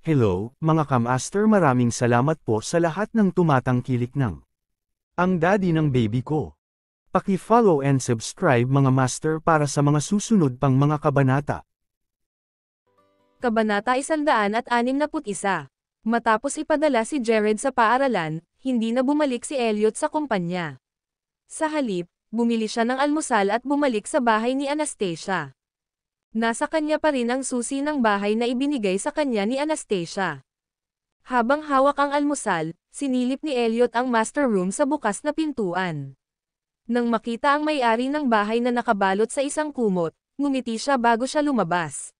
Hello, mga kamaster, maraming salamat po sa lahat ng tumatangkilik ng ang daddy ng baby ko. Paki-follow and subscribe mga master para sa mga susunod pang mga kabanata. Kabanata 161. Matapos ipadala si Jared sa paaralan, hindi na bumalik si Elliot sa kumpanya. Sa halip, bumili siya ng almusal at bumalik sa bahay ni Anastasia. Nasa kanya pa rin ang susi ng bahay na ibinigay sa kanya ni Anastasia. Habang hawak ang almusal, sinilip ni Elliot ang master room sa bukas na pintuan. Nang makita ang may-ari ng bahay na nakabalot sa isang kumot, ngumiti siya bago siya lumabas.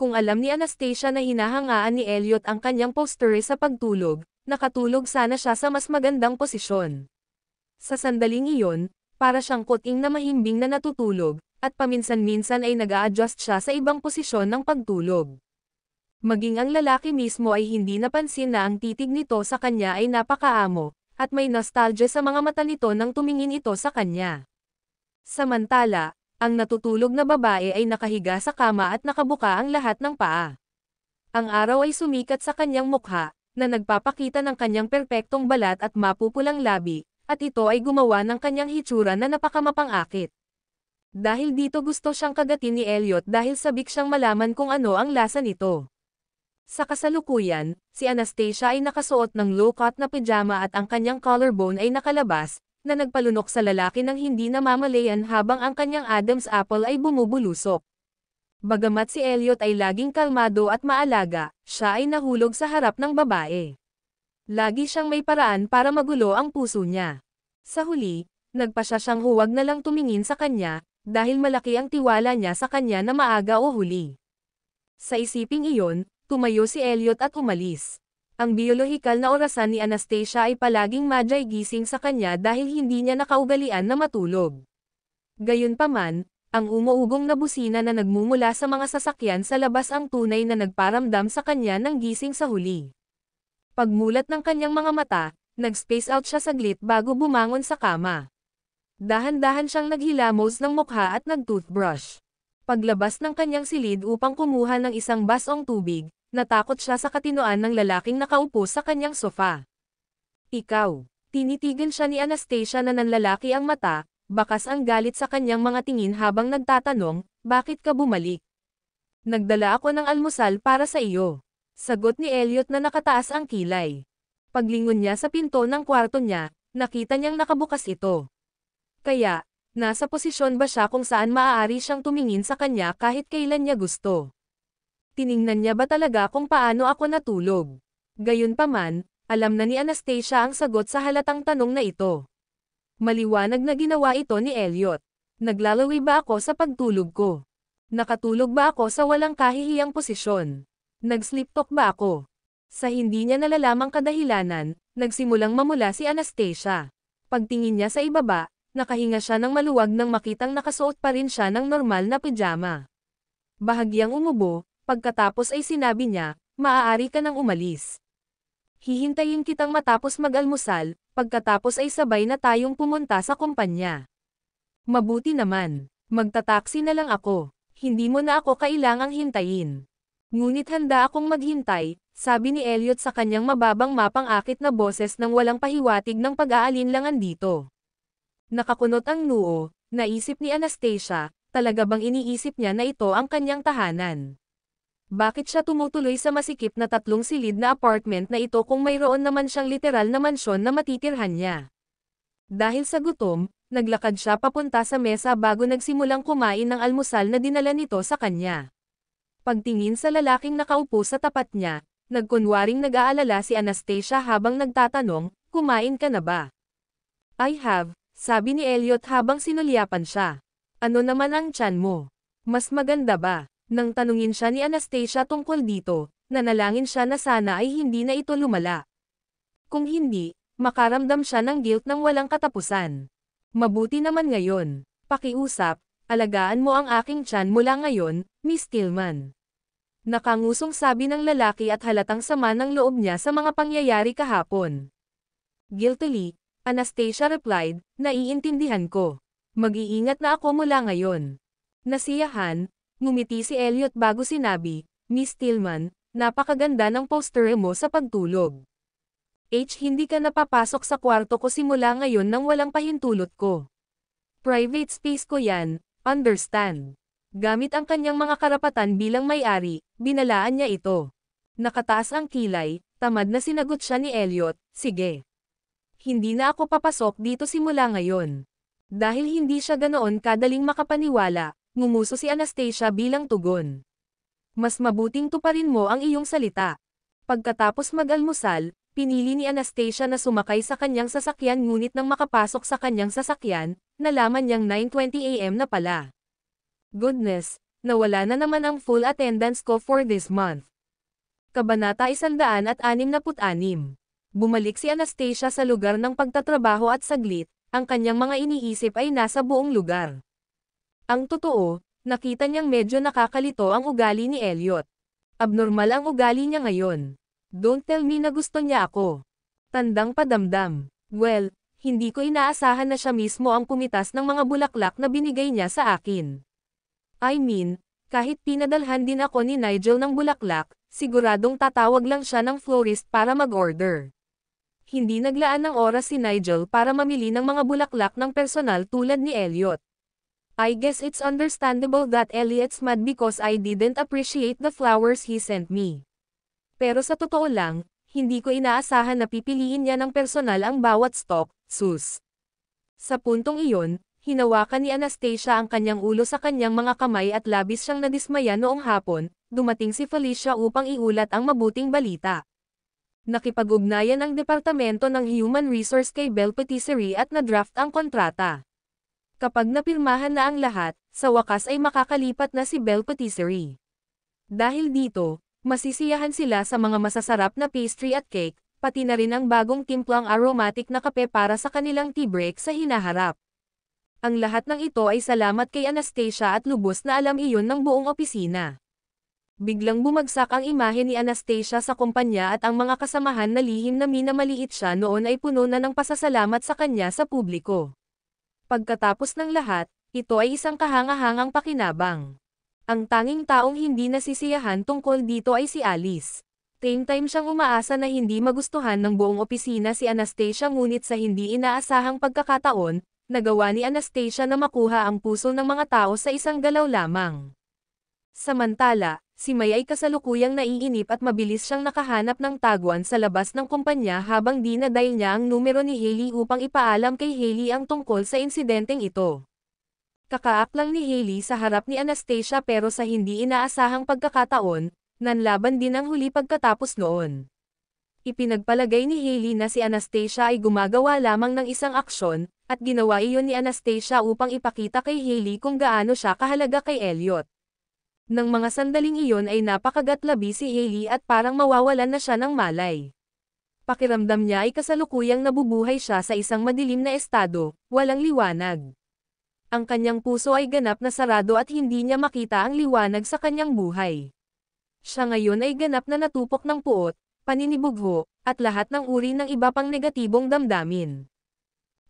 Kung alam ni Anastasia na hinahangaan ni Elliot ang kanyang posture sa pagtulog, nakatulog sana siya sa mas magandang posisyon. Sa sandaling iyon, para siyang kuting na mahimbing na natutulog, at paminsan-minsan ay nag-a-adjust siya sa ibang posisyon ng pagtulog. Maging ang lalaki mismo ay hindi napansin na ang titig nito sa kanya ay napakaamo, at may nostalgia sa mga mata nito nang tumingin ito sa kanya. Samantala, ang natutulog na babae ay nakahiga sa kama at nakabuka ang lahat ng paa. Ang araw ay sumikat sa kanyang mukha, na nagpapakita ng kanyang perpektong balat at mapupulang labi, at ito ay gumawa ng kanyang hitsura na napakamapang-akit. Dahil dito gusto siyang kagatin ni Elliot dahil sabik siyang malaman kung ano ang lasa nito. Sa kasalukuyan, si Anastasia ay nakasuot ng low-cut na pajama at ang kanyang collarbone ay nakalabas, na nagpalunok sa lalaki ng hindi namamalayan habang ang kanyang Adam's apple ay bumubulusok. Bagamat si Elliot ay laging kalmado at maalaga, siya ay nahulog sa harap ng babae. Lagi siyang may paraan para magulo ang puso niya. Sa huli, nagpasya siyang huwag na lang tumingin sa kanya, dahil malaki ang tiwala niya sa kanya na maaga o huli. Sa isiping iyon, tumayo si Elliot at umalis. Ang biolohikal na orasan ni Anastasia ay palaging madyay gising sa kanya dahil hindi niya nakaugalian na matulog. Gayunpaman, ang umuugong na busina na nagmumula sa mga sasakyan sa labas ang tunay na nagparamdam sa kanya ng gising sa huli. Pagmulat ng kanyang mga mata, nag-space out siya saglit bago bumangon sa kama. Dahan-dahan siyang naghilamos ng mukha at nag-toothbrush. Paglabas ng kanyang silid upang kumuha ng isang basong tubig, natakot siya sa katinoan ng lalaking nakaupo sa kanyang sofa. Ikaw. Tinitigan siya ni Anastasia na nanlalaki ang mata, bakas ang galit sa kanyang mga tingin habang nagtatanong, bakit ka bumalik? Nagdala ako ng almusal para sa iyo. Sagot ni Elliot na nakataas ang kilay. Paglingon niya sa pinto ng kwarto niya, nakita niyang nakabukas ito. Kaya, nasa posisyon ba siya kung saan maaari siyang tumingin sa kanya kahit kailan niya gusto? Tiningnan niya ba talaga kung paano ako natulog? Gayunpaman, alam na ni Anastasia ang sagot sa halatang tanong na ito. Maliwanag na ginawa ito ni Elliot. Naglalawi ba ako sa pagtulog ko? Nakatulog ba ako sa walang kahihiyang posisyon? Nag-sleep talk ba ako? Sa hindi niya nalalamang kadahilanan, nagsimulang mamula si Anastasia. Pagtingin niya sa ibaba, nakahinga siya ng maluwag nang makitang nakasuot pa rin siya ng normal na pajama. Bahagyang umubo, pagkatapos ay sinabi niya, maaari ka nang umalis. Hihintayin kitang matapos mag-almusal, pagkatapos ay sabay na tayong pumunta sa kumpanya. Mabuti naman, magtataksi na lang ako, hindi mo na ako kailangang hintayin. Ngunit handa akong maghintay, sabi ni Elliot sa kanyang mababang mapang-akit na boses nang walang pahiwatig ng pag-aalinlangan dito. Nakakunot ang noo, naisip ni Anastasia, talaga bang iniisip niya na ito ang kanyang tahanan? Bakit siya tumutuloy sa masikip na 3 silid na apartment na ito kung mayroon naman siyang literal na mansyon na matitirhan niya? Dahil sa gutom, naglakad siya papunta sa mesa bago nagsimulang kumain ng almusal na dinala nito sa kanya. Pagtingin sa lalaking nakaupo sa tapat niya, nagkunwaring nag-aalala si Anastasia habang nagtatanong, kumain ka na ba? I have, sabi ni Elliot habang sinulyapan siya. Ano naman ang tiyan mo? Mas maganda ba? Nang tanungin siya ni Anastasia tungkol dito, nanalangin siya na sana ay hindi na ito lumala. Kung hindi, makaramdam siya ng guilt ng walang katapusan. Mabuti naman ngayon. Pakiusap, alagaan mo ang aking tiyan mula ngayon, Miss Tillman. Nakangusong sabi ng lalaki at halatang sama ng loob niya sa mga pangyayari kahapon. Guiltily, Anastasia replied, naiintindihan ko. Mag-iingat na ako mula ngayon. Nasiyahan, ngumiti si Elliot bago sinabi, Miss Tillman, napakaganda ng poster mo sa pagtulog. H. Hindi ka napapasok sa kwarto ko simula ngayon nang walang pahintulot ko. Private space ko yan, understand. Gamit ang kanyang mga karapatan bilang may-ari, binalaan niya ito. Nakataas ang kilay, tamad na sinagot siya ni Elliot, sige. Hindi na ako papasok dito simula ngayon. Dahil hindi siya ganoon kadaling makapaniwala, ngumuso si Anastasia bilang tugon. Mas mabuting tuparin mo ang iyong salita. Pagkatapos mag-almusal, pinili ni Anastasia na sumakay sa kanyang sasakyan ngunit nang makapasok sa kanyang sasakyan, nalaman niyang 9:20 AM na pala. Goodness, nawala na naman ang full attendance ko for this month. Kabanata 166. Bumalik si Anastasia sa lugar ng pagtatrabaho at saglit, ang kanyang mga iniisip ay nasa buong lugar. Ang totoo, nakita niyang medyo nakakalito ang ugali ni Elliot. Abnormal ang ugali niya ngayon. Don't tell me na gusto niya ako. Tandang padamdam. Well, hindi ko inaasahan na siya mismo ang pumitas ng mga bulaklak na binigay niya sa akin. I mean, kahit pinadalhan din ako ni Nigel ng bulaklak, siguradong tatawag lang siya ng florist para mag-order. Hindi naglaan ng oras si Nigel para mamili ng mga bulaklak ng personal tulad ni Elliot. I guess it's understandable that Elliot's mad because I didn't appreciate the flowers he sent me. Pero sa totoo lang, hindi ko inaasahan na pipiliin niya ng personal ang bawat stock, sus. Sa puntong iyon, hinawakan ni Anastasia ang kanyang ulo sa kanyang mga kamay at labis siyang nadismaya noong hapon, dumating si Felicia upang iulat ang mabuting balita. Nakipag-ugnayan ang Departamento ng Human Resource kay Bell Patisserie at na-draft ang kontrata. Kapag napirmahan na ang lahat, sa wakas ay makakalipat na si Bell Patisserie. Dahil dito, masisiyahan sila sa mga masasarap na pastry at cake, pati na rin ang bagong timplang aromatic na kape para sa kanilang tea break sa hinaharap. Ang lahat ng ito ay salamat kay Anastasia at lubos na alam iyon ng buong opisina. Biglang bumagsak ang imahe ni Anastasia sa kumpanya at ang mga kasamahan na lihim na minamaliit siya noon ay puno na ng pasasalamat sa kanya sa publiko. Pagkatapos ng lahat, ito ay isang kahanga-hangang pakinabang. Ang tanging taong hindi nasisiyahan tungkol dito ay si Alice. Time siyang umaasa na hindi magustuhan ng buong opisina si Anastasia ngunit sa hindi inaasahang pagkakataon, nagawa ni Anastasia na makuha ang puso ng mga tao sa isang galaw lamang. Samantala, si May ay kasalukuyang naiinip at mabilis siyang nakahanap ng tagwan sa labas ng kumpanya habang dinadail niya ang numero ni Hailey upang ipaalam kay Hailey ang tungkol sa insidenteng ito. Kakaak lang ni Hailey sa harap ni Anastasia pero sa hindi inaasahang pagkakataon, nanlaban din ang huli pagkatapos noon. Ipinagpalagay ni Hailey na si Anastasia ay gumagawa lamang ng isang aksyon, at ginawa iyon ni Anastasia upang ipakita kay Hailey kung gaano siya kahalaga kay Elliot. Nang mga sandaling iyon ay napakagatlabi si Hailey at parang mawawalan na siya ng malay. Pakiramdam niya ay kasalukuyang nabubuhay siya sa isang madilim na estado, walang liwanag. Ang kanyang puso ay ganap na sarado at hindi niya makita ang liwanag sa kanyang buhay. Siya ngayon ay ganap na natupok ng puot, paninibugho, at lahat ng uri ng iba pang negatibong damdamin.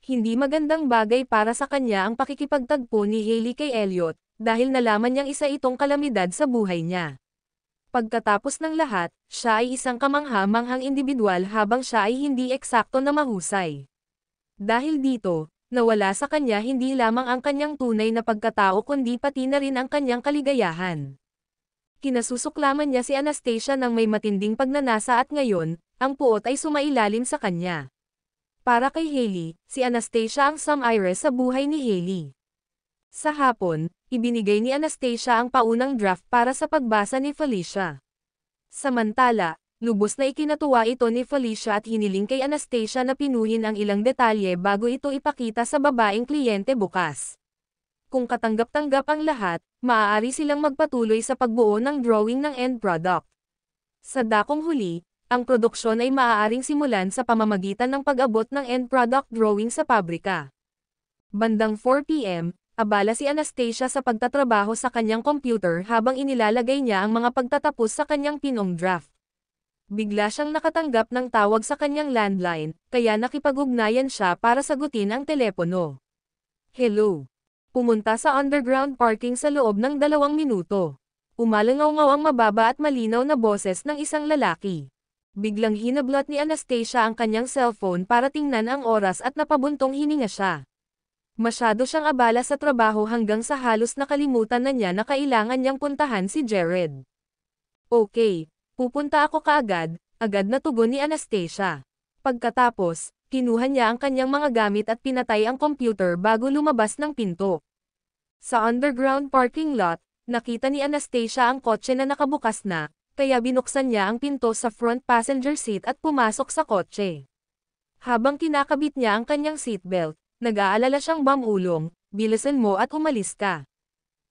Hindi magandang bagay para sa kanya ang pakikipagtagpo ni Hailey kay Elliot, dahil nalaman niyang isa itong kalamidad sa buhay niya. Pagkatapos ng lahat, siya ay isang kamangha-manghang individual habang siya ay hindi eksakto na mahusay. Dahil dito, nawala sa kanya hindi lamang ang kanyang tunay na pagkatao kundi pati na rin ang kanyang kaligayahan. Kinasusuklaman niya si Anastasia ng may matinding pagnanasa at ngayon, ang puot ay sumailalim sa kanya. Para kay Hailey, si Anastasia ang Sam-Iris sa buhay ni Hailey. Sa hapon, ibinigay ni Anastasia ang paunang draft para sa pagbasa ni Felicia. Samantala, lubos na ikinatuwa ito ni Felicia at hiniling kay Anastasia na pinuhin ang ilang detalye bago ito ipakita sa babaeng kliyente bukas. Kung katanggap-tanggap ang lahat, maaari silang magpatuloy sa pagbuo ng drawing ng end product. Sa dakong huli, ang produksyon ay maaaring simulan sa pamamagitan ng pag-abot ng end product drawing sa pabrika. Bandang 4 PM, abala si Anastasia sa pagtatrabaho sa kanyang computer habang inilalagay niya ang mga pagtatapos sa kanyang pinong draft. Bigla siyang nakatanggap ng tawag sa kanyang landline, kaya nakipag-ugnayan siya para sagutin ang telepono. Hello. Pumunta sa underground parking sa loob ng 2 minuto. Umalangaw-ngaw ang mababa at malinaw na boses ng isang lalaki. Biglang hinablot ni Anastasia ang kanyang cellphone para tingnan ang oras at napabuntong hininga siya. Masyado siyang abala sa trabaho hanggang sa halos nakalimutan na niya na kailangan niyang puntahan si Jared. Okay, pupunta ako kaagad, agad na tugon ni Anastasia. Pagkatapos, kinuha niya ang kanyang mga gamit at pinatay ang computer bago lumabas ng pinto. Sa underground parking lot, nakita ni Anastasia ang kotse na nakabukas na, kaya binuksan niya ang pinto sa front passenger seat at pumasok sa kotse. Habang kinakabit niya ang kanyang seatbelt, nag-aalala siyang bamulong, bilisan mo at umalis ka.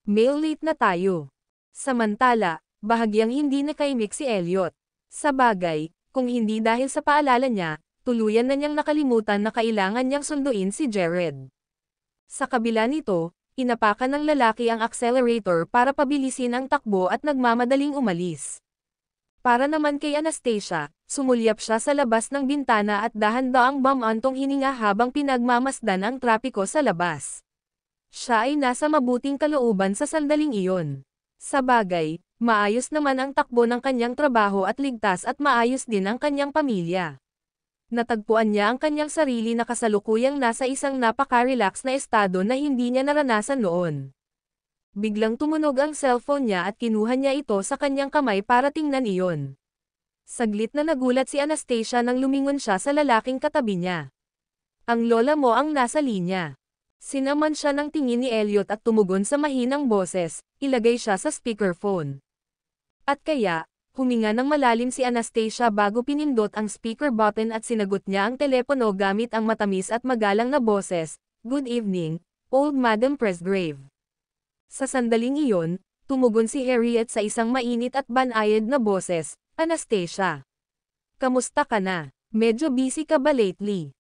Mail late na tayo. Samantala, bahagyang hindi nakaimik si Elliot. Sa bagay, kung hindi dahil sa paalala niya, tuluyan na niyang nakalimutan na kailangan niyang sunduin si Jared. Sa kabila nito, inapakan ng lalaki ang accelerator para pabilisin ang takbo at nagmamadaling umalis. Para naman kay Anastasia, sumulyap siya sa labas ng bintana at dahan-daang bumantong hininga habang pinagmamasdan ang trapiko sa labas. Siya ay nasa mabuting kalooban sa sandaling iyon. Sa bagay, maayos naman ang takbo ng kanyang trabaho at ligtas at maayos din ang kanyang pamilya. Natagpuan niya ang kanyang sarili na kasalukuyang nasa isang napaka-relax na estado na hindi niya naranasan noon. Biglang tumunog ang cellphone niya at kinuha niya ito sa kanyang kamay para tingnan iyon. Saglit na nagulat si Anastasia nang lumingon siya sa lalaking katabi niya. Ang lola mo ang nasa linya. Sinaman siya ng tingin ni Elliot at tumugon sa mahinang boses, ilagay siya sa speakerphone. At kaya, huminga ng malalim si Anastasia bago pinindot ang speaker button at sinagot niya ang telepono gamit ang matamis at magalang na boses, "Good evening, old Madam Presgrave." Sa sandaling iyon, tumugon si Harriet sa isang mainit at banayad na boses, "Anastasia. Kamusta ka na? Medyo busy ka ba lately?"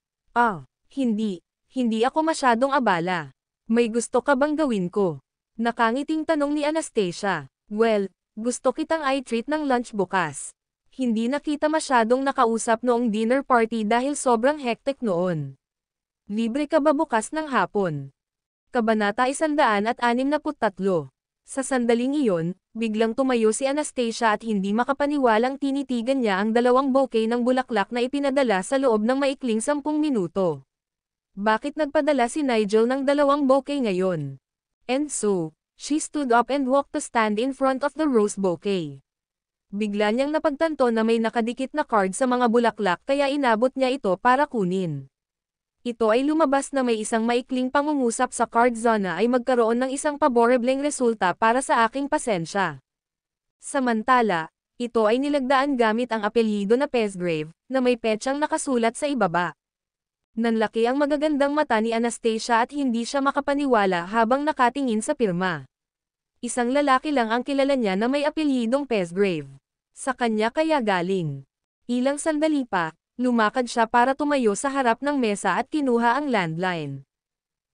Hindi ako masyadong abala. May gusto ka bang gawin ko?" Nakangiting tanong ni Anastasia. "Well, gusto kitang i-treat ng lunch bukas. Hindi na kita masyadong nakausap noong dinner party dahil sobrang hectic noon. Libre ka ba bukas ng hapon?" Kabanata 163. Sa sandaling iyon, biglang tumayo si Anastasia at hindi makapaniwalang tinitigan niya ang dalawang bouquet ng bulaklak na ipinadala sa loob ng maikling 10 minuto. Bakit nagpadala si Nigel ng dalawang bouquet ngayon? And so, she stood up and walked to stand in front of the rose bouquet. Bigla niyang napagtanto na may nakadikit na card sa mga bulaklak kaya inabot niya ito para kunin. Ito ay lumabas na may isang maikling pangungusap sa card na ay magkaroon ng isang paborebleng resulta para sa aking pasensya. Samantala, ito ay nilagdaan gamit ang apelyido na Presgrave, na may petsang nakasulat sa ibaba. Nanlaki ang magagandang mata ni Anastasia at hindi siya makapaniwala habang nakatingin sa pirma. Isang lalaki lang ang kilala niya na may apelyidong Presgrave. Sa kanya kaya galing. Ilang sandali pa, lumakad siya para tumayo sa harap ng mesa at kinuha ang landline.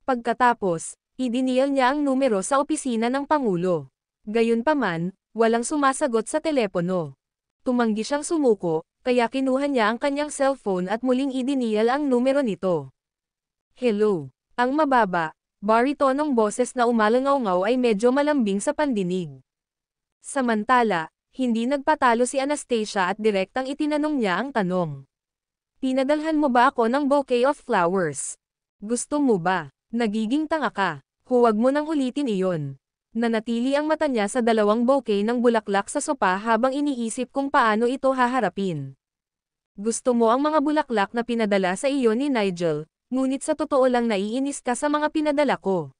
Pagkatapos, idinial niya ang numero sa opisina ng Pangulo. Gayunpaman, walang sumasagot sa telepono. Tumanggi siyang sumuko, kaya kinuha niya ang kanyang cellphone at muling idinial ang numero nito. "Hello." Ang mababa, baritonong boses na umalangaw-ngaw ay medyo malambing sa pandinig. Samantala, hindi nagpatalo si Anastasia at direktang itinanong niya ang tanong. "Pinadalhan mo ba ako ng bouquet of flowers? Gusto mo ba? Nagiging tanga ka. Huwag mo nang ulitin iyon." Nanatili ang mata niya sa dalawang bouquet ng bulaklak sa sopa habang iniisip kung paano ito haharapin. "Gusto mo ang mga bulaklak na pinadala sa iyo ni Nigel, ngunit sa totoo lang naiinis ka sa mga pinadala ko."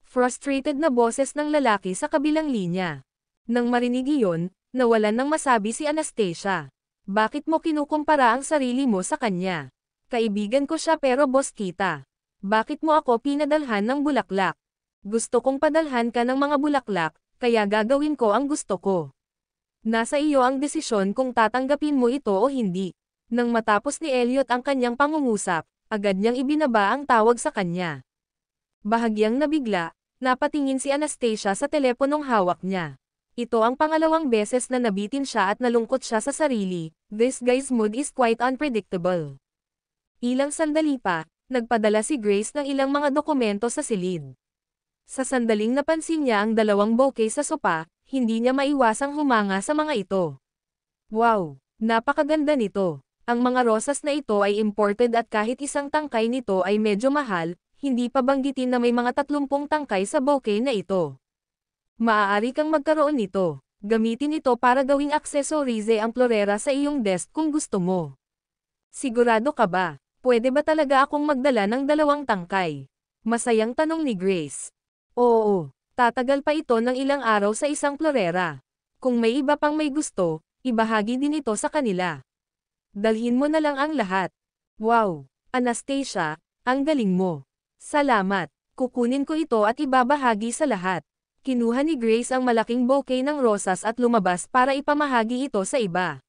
Frustrated na boses ng lalaki sa kabilang linya. Nang marinig iyon, nawalan ng masabi si Anastasia. "Bakit mo kinukumpara ang sarili mo sa kanya? Kaibigan ko siya pero boss kita. Bakit mo ako pinadalhan ng bulaklak? Gusto kong padalhan ka ng mga bulaklak, kaya gagawin ko ang gusto ko. Nasa iyo ang desisyon kung tatanggapin mo ito o hindi." Nang matapos ni Elliot ang kanyang pangungusap, agad niyang ibinaba ang tawag sa kanya. Bahagyang nabigla, napatingin si Anastasia sa teleponong hawak niya. Ito ang pangalawang beses na nabitin siya at nalungkot siya sa sarili. This guy's mood is quite unpredictable. Ilang sandali pa, nagpadala si Grace ng ilang mga dokumento sa silid. Sa sandaling napansin niya ang dalawang bouquet sa sopa, hindi niya maiwasang humanga sa mga ito. Wow! Napakaganda nito! Ang mga rosas na ito ay imported at kahit isang tangkay nito ay medyo mahal, hindi pa banggitin na may mga 30 tangkay sa bouquet na ito. Maaari kang magkaroon nito. Gamitin ito para gawing aksesorize ang florera sa iyong desk kung gusto mo. Sigurado ka ba? Pwede ba talaga akong magdala ng 2 tangkay? Masayang tanong ni Grace. Oo, tatagal pa ito ng ilang araw sa isang florera. Kung may iba pang may gusto, ibahagi din ito sa kanila. Dalhin mo na lang ang lahat. Wow, Anastasia, ang galing mo. Salamat. Kukunin ko ito at ibabahagi sa lahat. Kinuha ni Grace ang malaking bouquet ng rosas at lumabas para ipamahagi ito sa iba.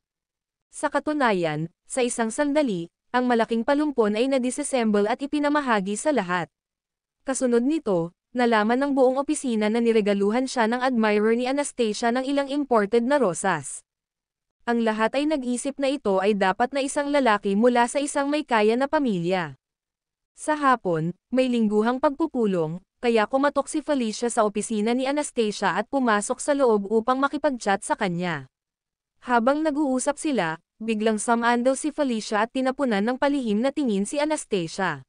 Sa katunayan, sa isang sandali, ang malaking palumpon ay na-disassemble at ipinamahagi sa lahat. Kasunod nito, nalaman ng buong opisina na niregaluhan siya ng admirer ni Anastasia ng ilang imported na rosas. Ang lahat ay nag-isip na ito ay dapat na isang lalaki mula sa isang may kaya na pamilya. Sa hapon, may lingguhang pagpupulong, kaya kumatok si Felicia sa opisina ni Anastasia at pumasok sa loob upang makipag-chat sa kanya. Habang nag-uusap sila, biglang sumandal si Felicia at tinapunan ng palihim na tingin si Anastasia.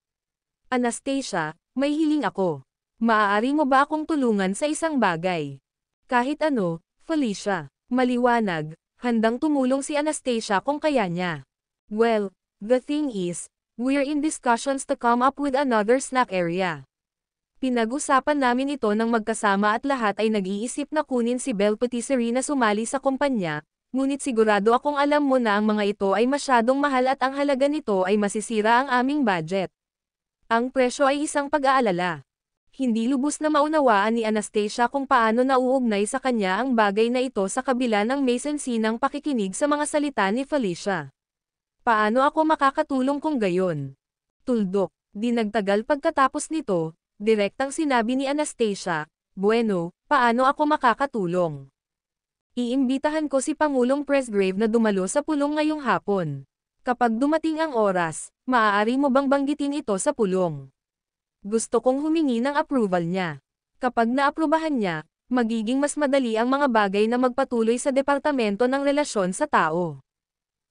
Anastasia, may hiling ako. Maaari mo ba akong tulungan sa isang bagay? Kahit ano, Felicia. Maliwanag, handang tumulong si Anastasia kung kaya niya. Well, the thing is, we're in discussions to come up with another snack area. Pinag-usapan namin ito ng magkasama at lahat ay nag-iisip na kunin si Belle Patisserie na sumali sa kumpanya, ngunit sigurado akong alam mo na ang mga ito ay masyadong mahal at ang halaga nito ay masisira ang aming budget. Ang presyo ay isang pag-aalala. Hindi lubos na maunawaan ni Anastasia kung paano nauugnay sa kanya ang bagay na ito sa kabila ng may sensinang pakikinig sa mga salita ni Felicia. Paano ako makakatulong kung gayon? Tuldok, di nagtagal pagkatapos nito, direktang sinabi ni Anastasia, bueno, paano ako makakatulong? Iimbitahan ko si Pangulong Presgrave na dumalo sa pulong ngayong hapon. Kapag dumating ang oras, maaari mo bang banggitin ito sa pulong? Gusto kong humingi ng approval niya. Kapag naaprubahan niya, magiging mas madali ang mga bagay na magpatuloy sa Departamento ng Relasyon sa Tao.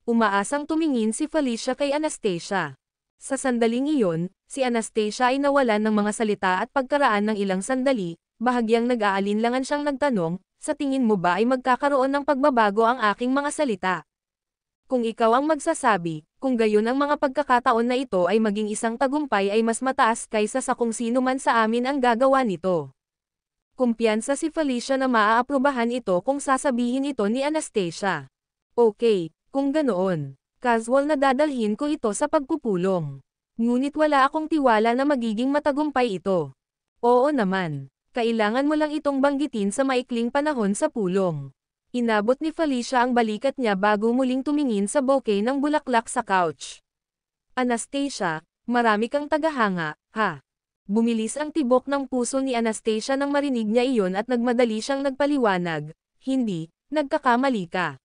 Umaasang tumingin si Felicia kay Anastasia. Sa sandaling iyon, si Anastasia ay nawalan ng mga salita at pagkaraan ng ilang sandali, bahagyang nag-aalinlangan siyang nagtanong, sa tingin mo ba ay magkakaroon ng pagbabago ang aking mga salita? Kung ikaw ang magsasabi, kung gayon ang mga pagkakataon na ito ay maging isang tagumpay ay mas mataas kaysa sa kung sino man sa amin ang gagawa nito. Kumpiyansa si Felicia na maaaprubahan ito kung sasabihin ito ni Anastasia. Okay, kung ganoon, casual na dadalhin ko ito sa pagpupulong. Ngunit wala akong tiwala na magiging matagumpay ito. Oo naman, kailangan mo lang itong banggitin sa maikling panahon sa pulong. Inabot ni Felicia ang balikat niya bago muling tumingin sa bouquet ng bulaklak sa couch. Anastasia, marami kang tagahanga, ha? Bumilis ang tibok ng puso ni Anastasia nang marinig niya iyon at nagmadali siyang nagpaliwanag, hindi, nagkakamali ka.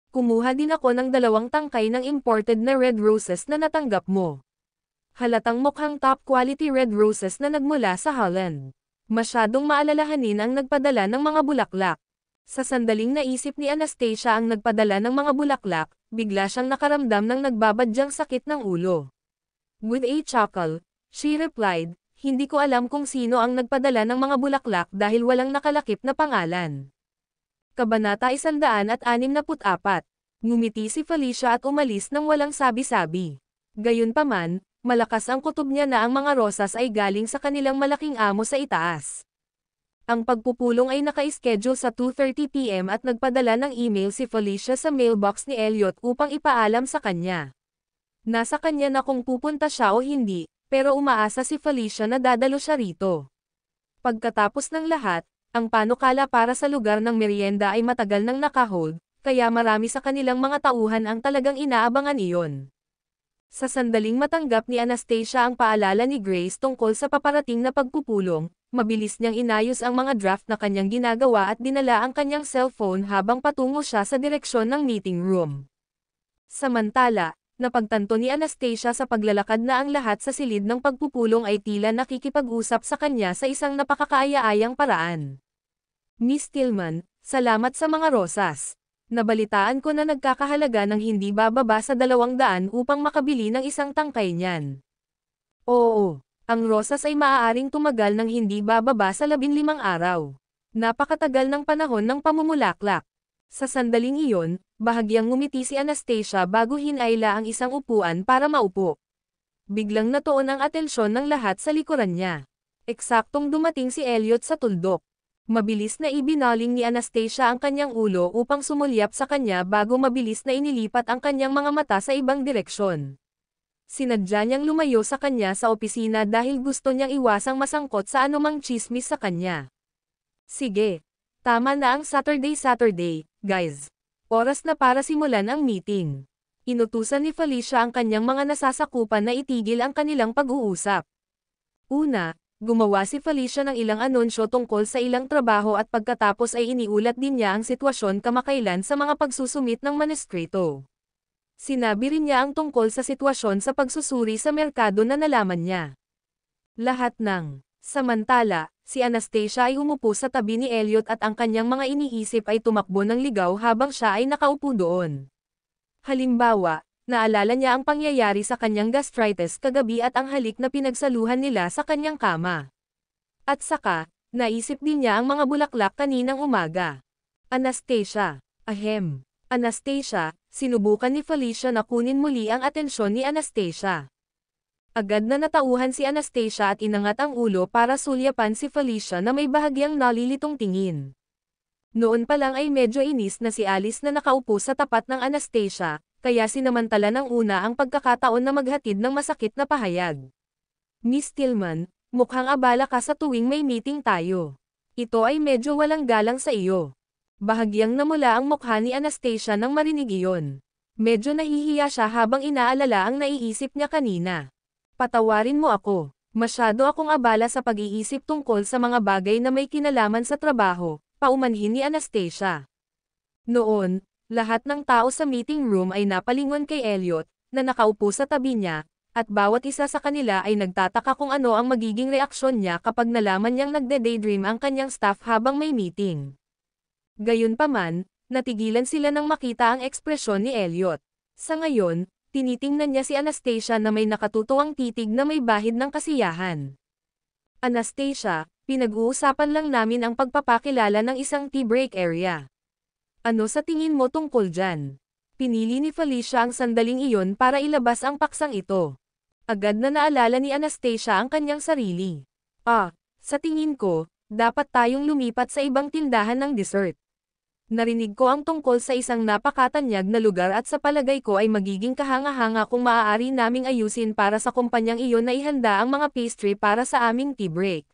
Kumuha din ako ng 2 tangkay ng imported na red roses na natanggap mo. Halatang mukhang top quality red roses na nagmula sa Holland. Masyadong maalalahanin ang nagpadala ng mga bulaklak. Sa sandaling naisip ni Anastasia ang nagpadala ng mga bulaklak, bigla siyang nakaramdam ng nagbabadyang sakit ng ulo. With a chuckle, she replied, hindi ko alam kung sino ang nagpadala ng mga bulaklak dahil walang nakalakip na pangalan. Kabanata 164. Ngumiti si Felicia at umalis nang walang sabi-sabi. Gayunpaman, malakas ang kutob niya na ang mga rosas ay galing sa kanilang malaking amo sa itaas. Ang pagpupulong ay naka-schedule sa 2:30 PM at nagpadala ng email si Felicia sa mailbox ni Elliot upang ipaalam sa kanya. Nasa kanya na kung pupunta siya o hindi, pero umaasa si Felicia na dadalo siya rito. Pagkatapos ng lahat, ang panukala para sa lugar ng merienda ay matagal nang nakahold, kaya marami sa kanilang mga tauhan ang talagang inaabangan iyon. Sa sandaling matanggap ni Anastasia ang paalala ni Grace tungkol sa paparating na pagpupulong, mabilis niyang inayos ang mga draft na kanyang ginagawa at dinala ang kanyang cellphone habang patungo siya sa direksyon ng meeting room. Samantala, napagtanto ni Anastasia sa paglalakad na ang lahat sa silid ng pagpupulong ay tila nakikipag-usap sa kanya sa isang napakakaaya-ayang paraan. Miss Tillman, salamat sa mga rosas. Nabalitaan ko na nagkakahalaga ng hindi bababa sa 200 upang makabili ng isang tangkay niyan. Oo, ang rosas ay maaaring tumagal ng hindi bababa sa 15 araw. Napakatagal ng panahon ng pamumulaklak. Sa sandaling iyon, bahagyang ngumiti si Anastasia bago hinayla ang isang upuan para maupo. Biglang natuon ang atensyon ng lahat sa likuran niya. Eksaktong dumating si Elliot sa tuldok. Mabilis na ibinaling ni Anastasia ang kanyang ulo upang sumulyap sa kanya bago mabilis na inilipat ang kanyang mga mata sa ibang direksyon. Sinadya niyang lumayo sa kanya sa opisina dahil gusto niyang iwasang masangkot sa anumang chismis sa kanya. Sige. Tama na ang Saturday, guys. Oras na para simulan ang meeting. Inutusan ni Felicia ang kanyang mga nasasakupan na itigil ang kanilang pag-uusap. Una, gumawa si Felicia ng ilang anunsyo tungkol sa ilang trabaho at pagkatapos ay iniulat din niya ang sitwasyon kamakailan sa mga pagsusumit ng maneskrito. Sinabi rin niya ang tungkol sa sitwasyon sa pagsusuri sa merkado na nalaman niya. Lahat ng samantala, si Anastasia ay umupo sa tabi ni Elliot at ang kanyang mga iniisip ay tumakbo ng ligaw habang siya ay nakaupo doon. Halimbawa, naalala niya ang pangyayari sa kanyang gastritis kagabi at ang halik na pinagsaluhan nila sa kanyang kama. At saka, naisip din niya ang mga bulaklak kaninang umaga. Anastasia. Ahem. Anastasia, sinubukan ni Felicia na kunin muli ang atensyon ni Anastasia. Agad na natauhan si Anastasia at inangat ang ulo para sulyapan si Felicia na may bahagyang nalilitong tingin. Noon pa lang ay medyo inis na si Alice na nakaupo sa tapat ng Anastasia, kaya sinamantala ng una ang pagkakataon na maghatid ng masakit na pahayag. Miss Tillman, mukhang abala ka sa tuwing may meeting tayo. Ito ay medyo walang galang sa iyo. Bahagyang namula ang mukha ni Anastasia nang marinig iyon. Medyo nahihiya siya habang inaalala ang naiisip niya kanina. Patawarin mo ako. Masyado akong abala sa pag-iisip tungkol sa mga bagay na may kinalaman sa trabaho, paumanhin ni Anastasia. Noon, lahat ng tao sa meeting room ay napalingon kay Elliot, na nakaupo sa tabi niya, at bawat isa sa kanila ay nagtataka kung ano ang magiging reaksyon niya kapag nalaman niyang nagde-daydream ang kanyang staff habang may meeting. Gayunpaman, natigilan sila nang makita ang ekspresyon ni Elliot. Sa ngayon, tinitingnan niya si Anastasia na may nakatutuwang titig na may bahid ng kasiyahan. Anastasia, pinag-uusapan lang namin ang pagpapakilala ng isang tea break area. Ano sa tingin mo tungkol dyan? Pinili ni Felicia ang sandaling iyon para ilabas ang paksang ito. Agad na naalala ni Anastasia ang kanyang sarili. Sa tingin ko, dapat tayong lumipat sa ibang tindahan ng dessert. Narinig ko ang tungkol sa isang napakatanyag na lugar at sa palagay ko ay magiging kahanga-hanga kung maaari naming ayusin para sa kumpanyang iyon na ihanda ang mga pastry para sa aming tea break.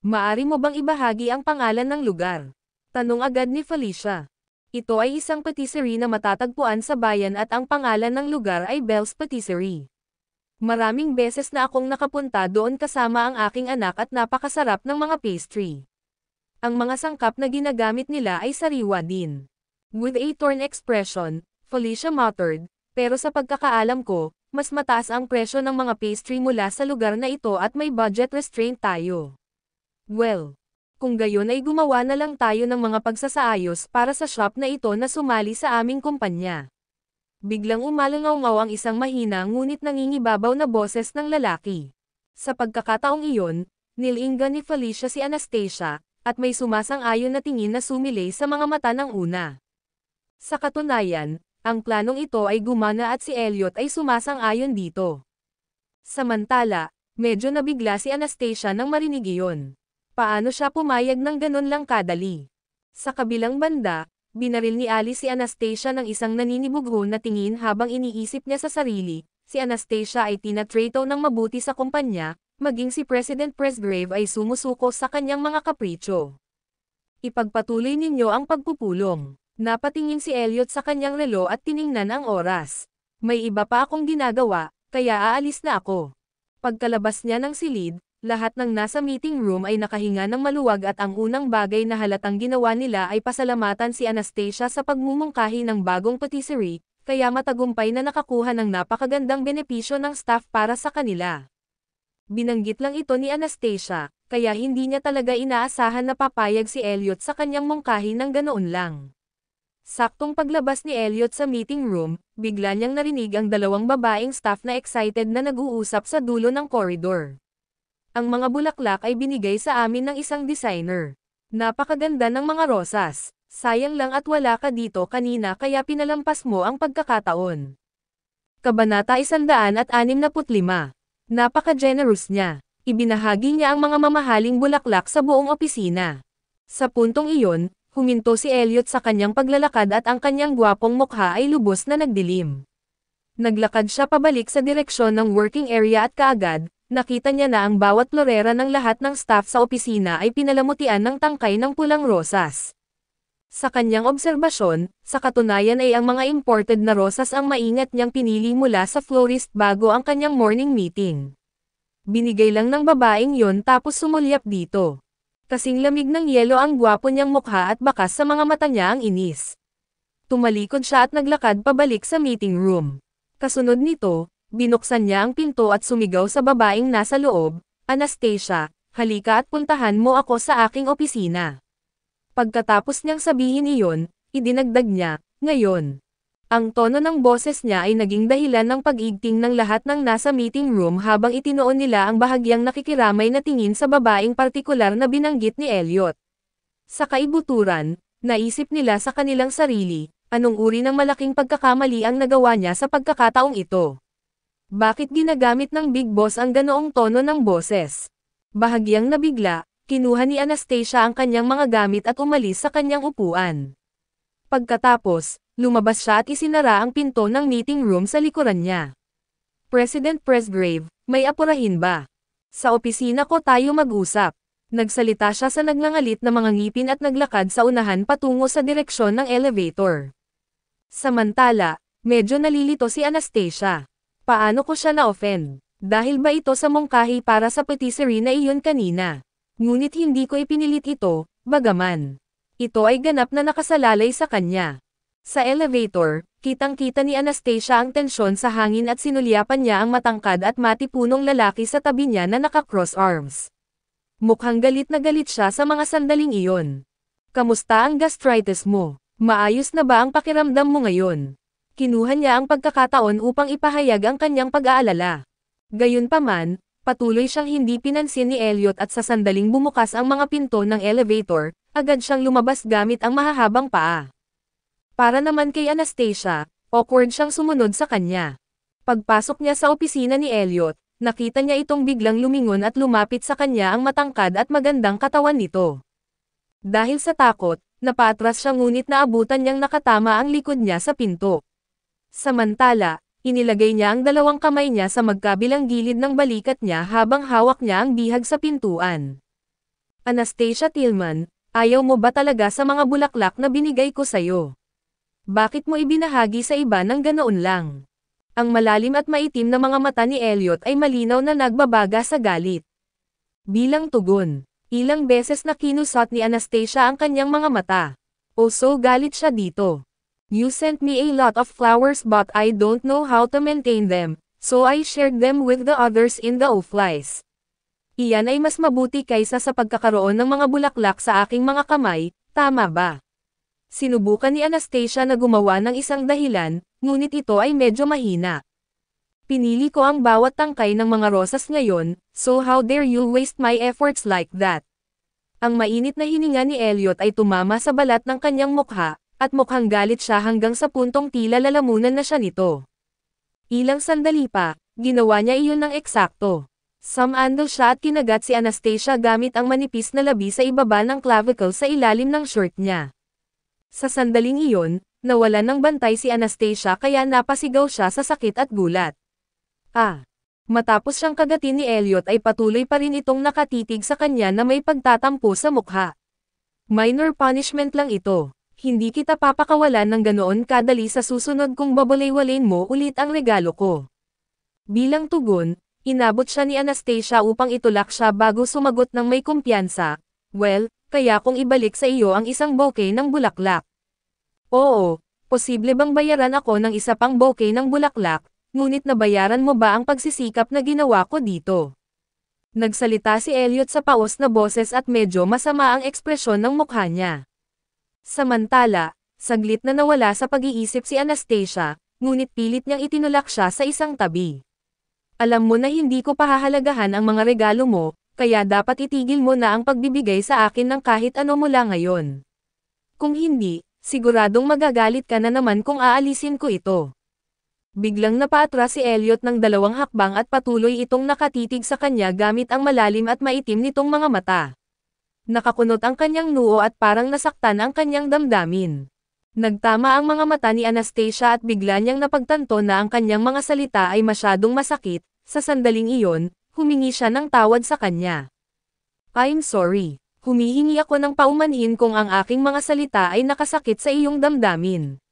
Maari mo bang ibahagi ang pangalan ng lugar? Tanong agad ni Felicia. Ito ay isang patisserie na matatagpuan sa bayan at ang pangalan ng lugar ay Bell's Patisserie. Maraming beses na akong nakapunta doon kasama ang aking anak at napakasarap ng mga pastry. Ang mga sangkap na ginagamit nila ay sariwa din. With a torn expression, Felicia muttered, pero sa pagkakaalam ko, mas mataas ang presyo ng mga pastry mula sa lugar na ito at may budget restraint tayo. Well, kung gayon ay gumawa na lang tayo ng mga pagsasaayos para sa shop na ito na sumali sa aming kumpanya. Biglang umalangaw-ngaw ang isang mahina ngunit nangingibabaw na boses ng lalaki. Sa pagkakataong iyon, nilinggan ni Felicia si Anastasia, at may sumasang-ayon na tingin na sumilay sa mga mata ng una. Sa katunayan, ang planong ito ay gumana at si Elliot ay sumasang-ayon dito. Samantala, medyo nabigla si Anastasia nang marinig iyon. Paano siya pumayag ng ganun lang kadali? Sa kabilang banda, binaril ni Alice si Anastasia ng isang naninibugho na tingin habang iniisip niya sa sarili, si Anastasia ay tinatrato ng mabuti sa kumpanya, maging si President Presgrave ay sumusuko sa kanyang mga kapritsyo. Ipagpatuloy ninyo ang pagpupulong. Napatingin si Elliot sa kanyang relo at tiningnan ang oras. May iba pa akong ginagawa, kaya aalis na ako. Pagkalabas niya ng silid, lahat ng nasa meeting room ay nakahinga ng maluwag at ang unang bagay na halatang ginawa nila ay pasalamatan si Anastasia sa pagmumungkahi ng bagong patisserie, kaya matagumpay na nakakuha ng napakagandang benepisyo ng staff para sa kanila. Binanggit lang ito ni Anastasia, kaya hindi niya talaga inaasahan na papayag si Elliot sa kanyang mungkahi ng ganoon lang. Saktong paglabas ni Elliot sa meeting room, bigla niyang narinig ang dalawang babaeng staff na excited na nag-uusap sa dulo ng koridor. Ang mga bulaklak ay binigay sa amin ng isang designer. Napakaganda ng mga rosas. Sayang lang at wala ka dito kanina kaya pinalampas mo ang pagkakataon. Kabanata 165. Napaka-generous niya. Ibinahagi niya ang mga mamahaling bulaklak sa buong opisina. Sa puntong iyon, huminto si Elliot sa kanyang paglalakad at ang kanyang gwapong mukha ay lubos na nagdilim. Naglakad siya pabalik sa direksyon ng working area at kaagad, nakita niya na ang bawat florera ng lahat ng staff sa opisina ay pinalamutian ng tangkay ng pulang rosas. Sa kanyang obserbasyon, sa katunayan ay ang mga imported na rosas ang maingat niyang pinili mula sa florist bago ang kanyang morning meeting. Binigay lang ng babaeng yon tapos sumulyap dito. Kasing lamig ng yelo ang gwapo niyang mukha at bakas sa mga mata niya ang inis. Tumalikod siya at naglakad pabalik sa meeting room. Kasunod nito, binuksan niya ang pinto at sumigaw sa babaeng nasa loob, "Anastasia, halika at puntahan mo ako sa aking opisina." Pagkatapos niyang sabihin iyon, idinagdag niya, "Ngayon." Ang tono ng boses niya ay naging dahilan ng pag-igting ng lahat ng nasa meeting room habang itinuon nila ang bahagyang nakikiramay na tingin sa babaeng partikular na binanggit ni Elliot. Sa kaibuturan, naisip nila sa kanilang sarili, anong uri ng malaking pagkakamali ang nagawa niya sa pagkakataong ito. Bakit ginagamit ng Big Boss ang ganoong tono ng boses? Bahagyang nabigla, kinuha ni Anastasia ang kanyang mga gamit at umalis sa kanyang upuan. Pagkatapos, lumabas siya at isinara ang pinto ng meeting room sa likuran niya. "President Presgrave, may apurahin ba? Sa opisina ko tayo mag-usap." Nagsalita siya sa nagngangalit na mga ngipin at naglakad sa unahan patungo sa direksyon ng elevator. Samantala, medyo nalilito si Anastasia. Paano ko siya na-offend? Dahil ba ito sa mungkahi para sa patisserie na iyon kanina? Ngunit hindi ko ipinilit ito, bagaman ito ay ganap na nakasalalay sa kanya. Sa elevator, kitang-kita ni Anastasia ang tensyon sa hangin at sinulyapan niya ang matangkad at matipunong lalaki sa tabi niya na naka-cross arms. Mukhang galit na galit siya sa mga sandaling iyon. "Kamusta ang gastritis mo? Maayos na ba ang pakiramdam mo ngayon?" Kinuha niya ang pagkakataon upang ipahayag ang kanyang pag-aalala. Gayunpaman, patuloy siyang hindi pinansin ni Elliot at sa sandaling bumukas ang mga pinto ng elevator, agad siyang lumabas gamit ang mahahabang paa. Para naman kay Anastasia, awkward siyang sumunod sa kanya. Pagpasok niya sa opisina ni Elliot, nakita niya itong biglang lumingon at lumapit sa kanya ang matangkad at magandang katawan nito. Dahil sa takot, napaatras siya ngunit naabutan niyang nakatama ang likod niya sa pinto. Samantala, inilagay niya ang dalawang kamay niya sa magkabilang gilid ng balikat niya habang hawak niya ang bihag sa pintuan. "Anastasia Tillman, ayaw mo ba talaga sa mga bulaklak na binigay ko sa'yo? Bakit mo ibinahagi sa iba ng ganoon lang?" Ang malalim at maitim na mga mata ni Elliot ay malinaw na nagbabaga sa galit. Bilang tugon, ilang beses na kinusot ni Anastasia ang kanyang mga mata. So galit siya dito. "You sent me a lot of flowers but I don't know how to maintain them, so I shared them with the others in the office. Iyan ay mas mabuti kaysa sa pagkakaroon ng mga bulaklak sa aking mga kamay, tama ba?" Sinubukan ni Anastasia na gumawa ng isang dahilan, ngunit ito ay medyo mahina. "Pinili ko ang bawat tangkay ng mga rosas ngayon, so how dare you waste my efforts like that?" Ang mainit na hininga ni Elliot ay tumama sa balat ng kanyang mukha, at mukhang galit siya hanggang sa puntong tila lalamunan na siya nito. Ilang sandali pa, ginawa niya iyon ng eksakto. Sumando siya at kinagat si Anastasia gamit ang manipis na labi sa ibaba ng clavicle sa ilalim ng shirt niya. Sa sandaling iyon, nawalan ng bantay si Anastasia kaya napasigaw siya sa sakit at gulat. Matapos siyang kagatin ni Elliot ay patuloy pa rin itong nakatitig sa kanya na may pagtatampo sa mukha. "Minor punishment lang ito. Hindi kita papakawalan ng ganoon kadali sa susunod kung babalay-walain mo ulit ang regalo ko." Bilang tugon, inabot siya ni Anastasia upang itulak siya bago sumagot ng may kumpiyansa, "Well, kaya kung ibalik sa iyo ang isang bouquet ng bulaklak." "Oo, posible bang bayaran ako ng isa pang bouquet ng bulaklak, ngunit nabayaran mo ba ang pagsisikap na ginawa ko dito?" Nagsalita si Elliot sa paos na boses at medyo masama ang ekspresyon ng mukha niya. Samantala, saglit na nawala sa pag-iisip si Anastasia, ngunit pilit niyang itinulak siya sa isang tabi. Alam mo na hindi ko pahahalagahan ang mga regalo mo, kaya dapat itigil mo na ang pagbibigay sa akin ng kahit ano mula ngayon. Kung hindi, siguradong magagalit ka na naman kung aalisin ko ito. Biglang napaatras si Elliot ng 2 hakbang at patuloy itong nakatitig sa kanya gamit ang malalim at maitim nitong mga mata. Nakakunot ang kanyang noo at parang nasaktan ang kanyang damdamin. Nagtama ang mga mata ni Anastasia at bigla niyang napagtanto na ang kanyang mga salita ay masyadong masakit. Sa sandaling iyon, humingi siya ng tawad sa kanya. I'm sorry. Humihingi ako ng paumanhin kung ang aking mga salita ay nakasakit sa iyong damdamin.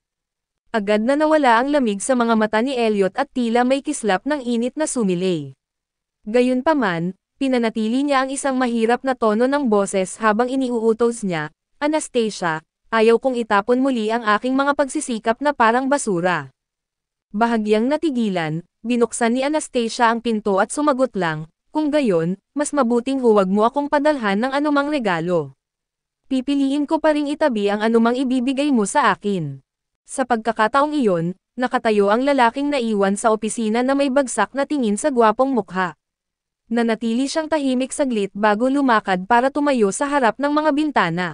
Agad na nawala ang lamig sa mga mata ni Elliot at tila may kislap ng init na sumilay. Gayunpaman, pinanatili niya ang isang mahirap na tono ng boses habang iniuutos niya, Anastasia, ayaw kong itapon muli ang aking mga pagsisikap na parang basura. Bahagyang natigilan, binuksan ni Anastasia ang pinto at sumagot lang, kung gayon, mas mabuting huwag mo akong padalhan ng anumang regalo. Pipiliin ko pa ring itabi ang anumang ibibigay mo sa akin. Sa pagkakataong iyon, nakatayo ang lalaking naiwan sa opisina na may bagsak na tingin sa gwapong mukha. Nanatili siyang tahimik saglit bago lumakad para tumayo sa harap ng mga bintana.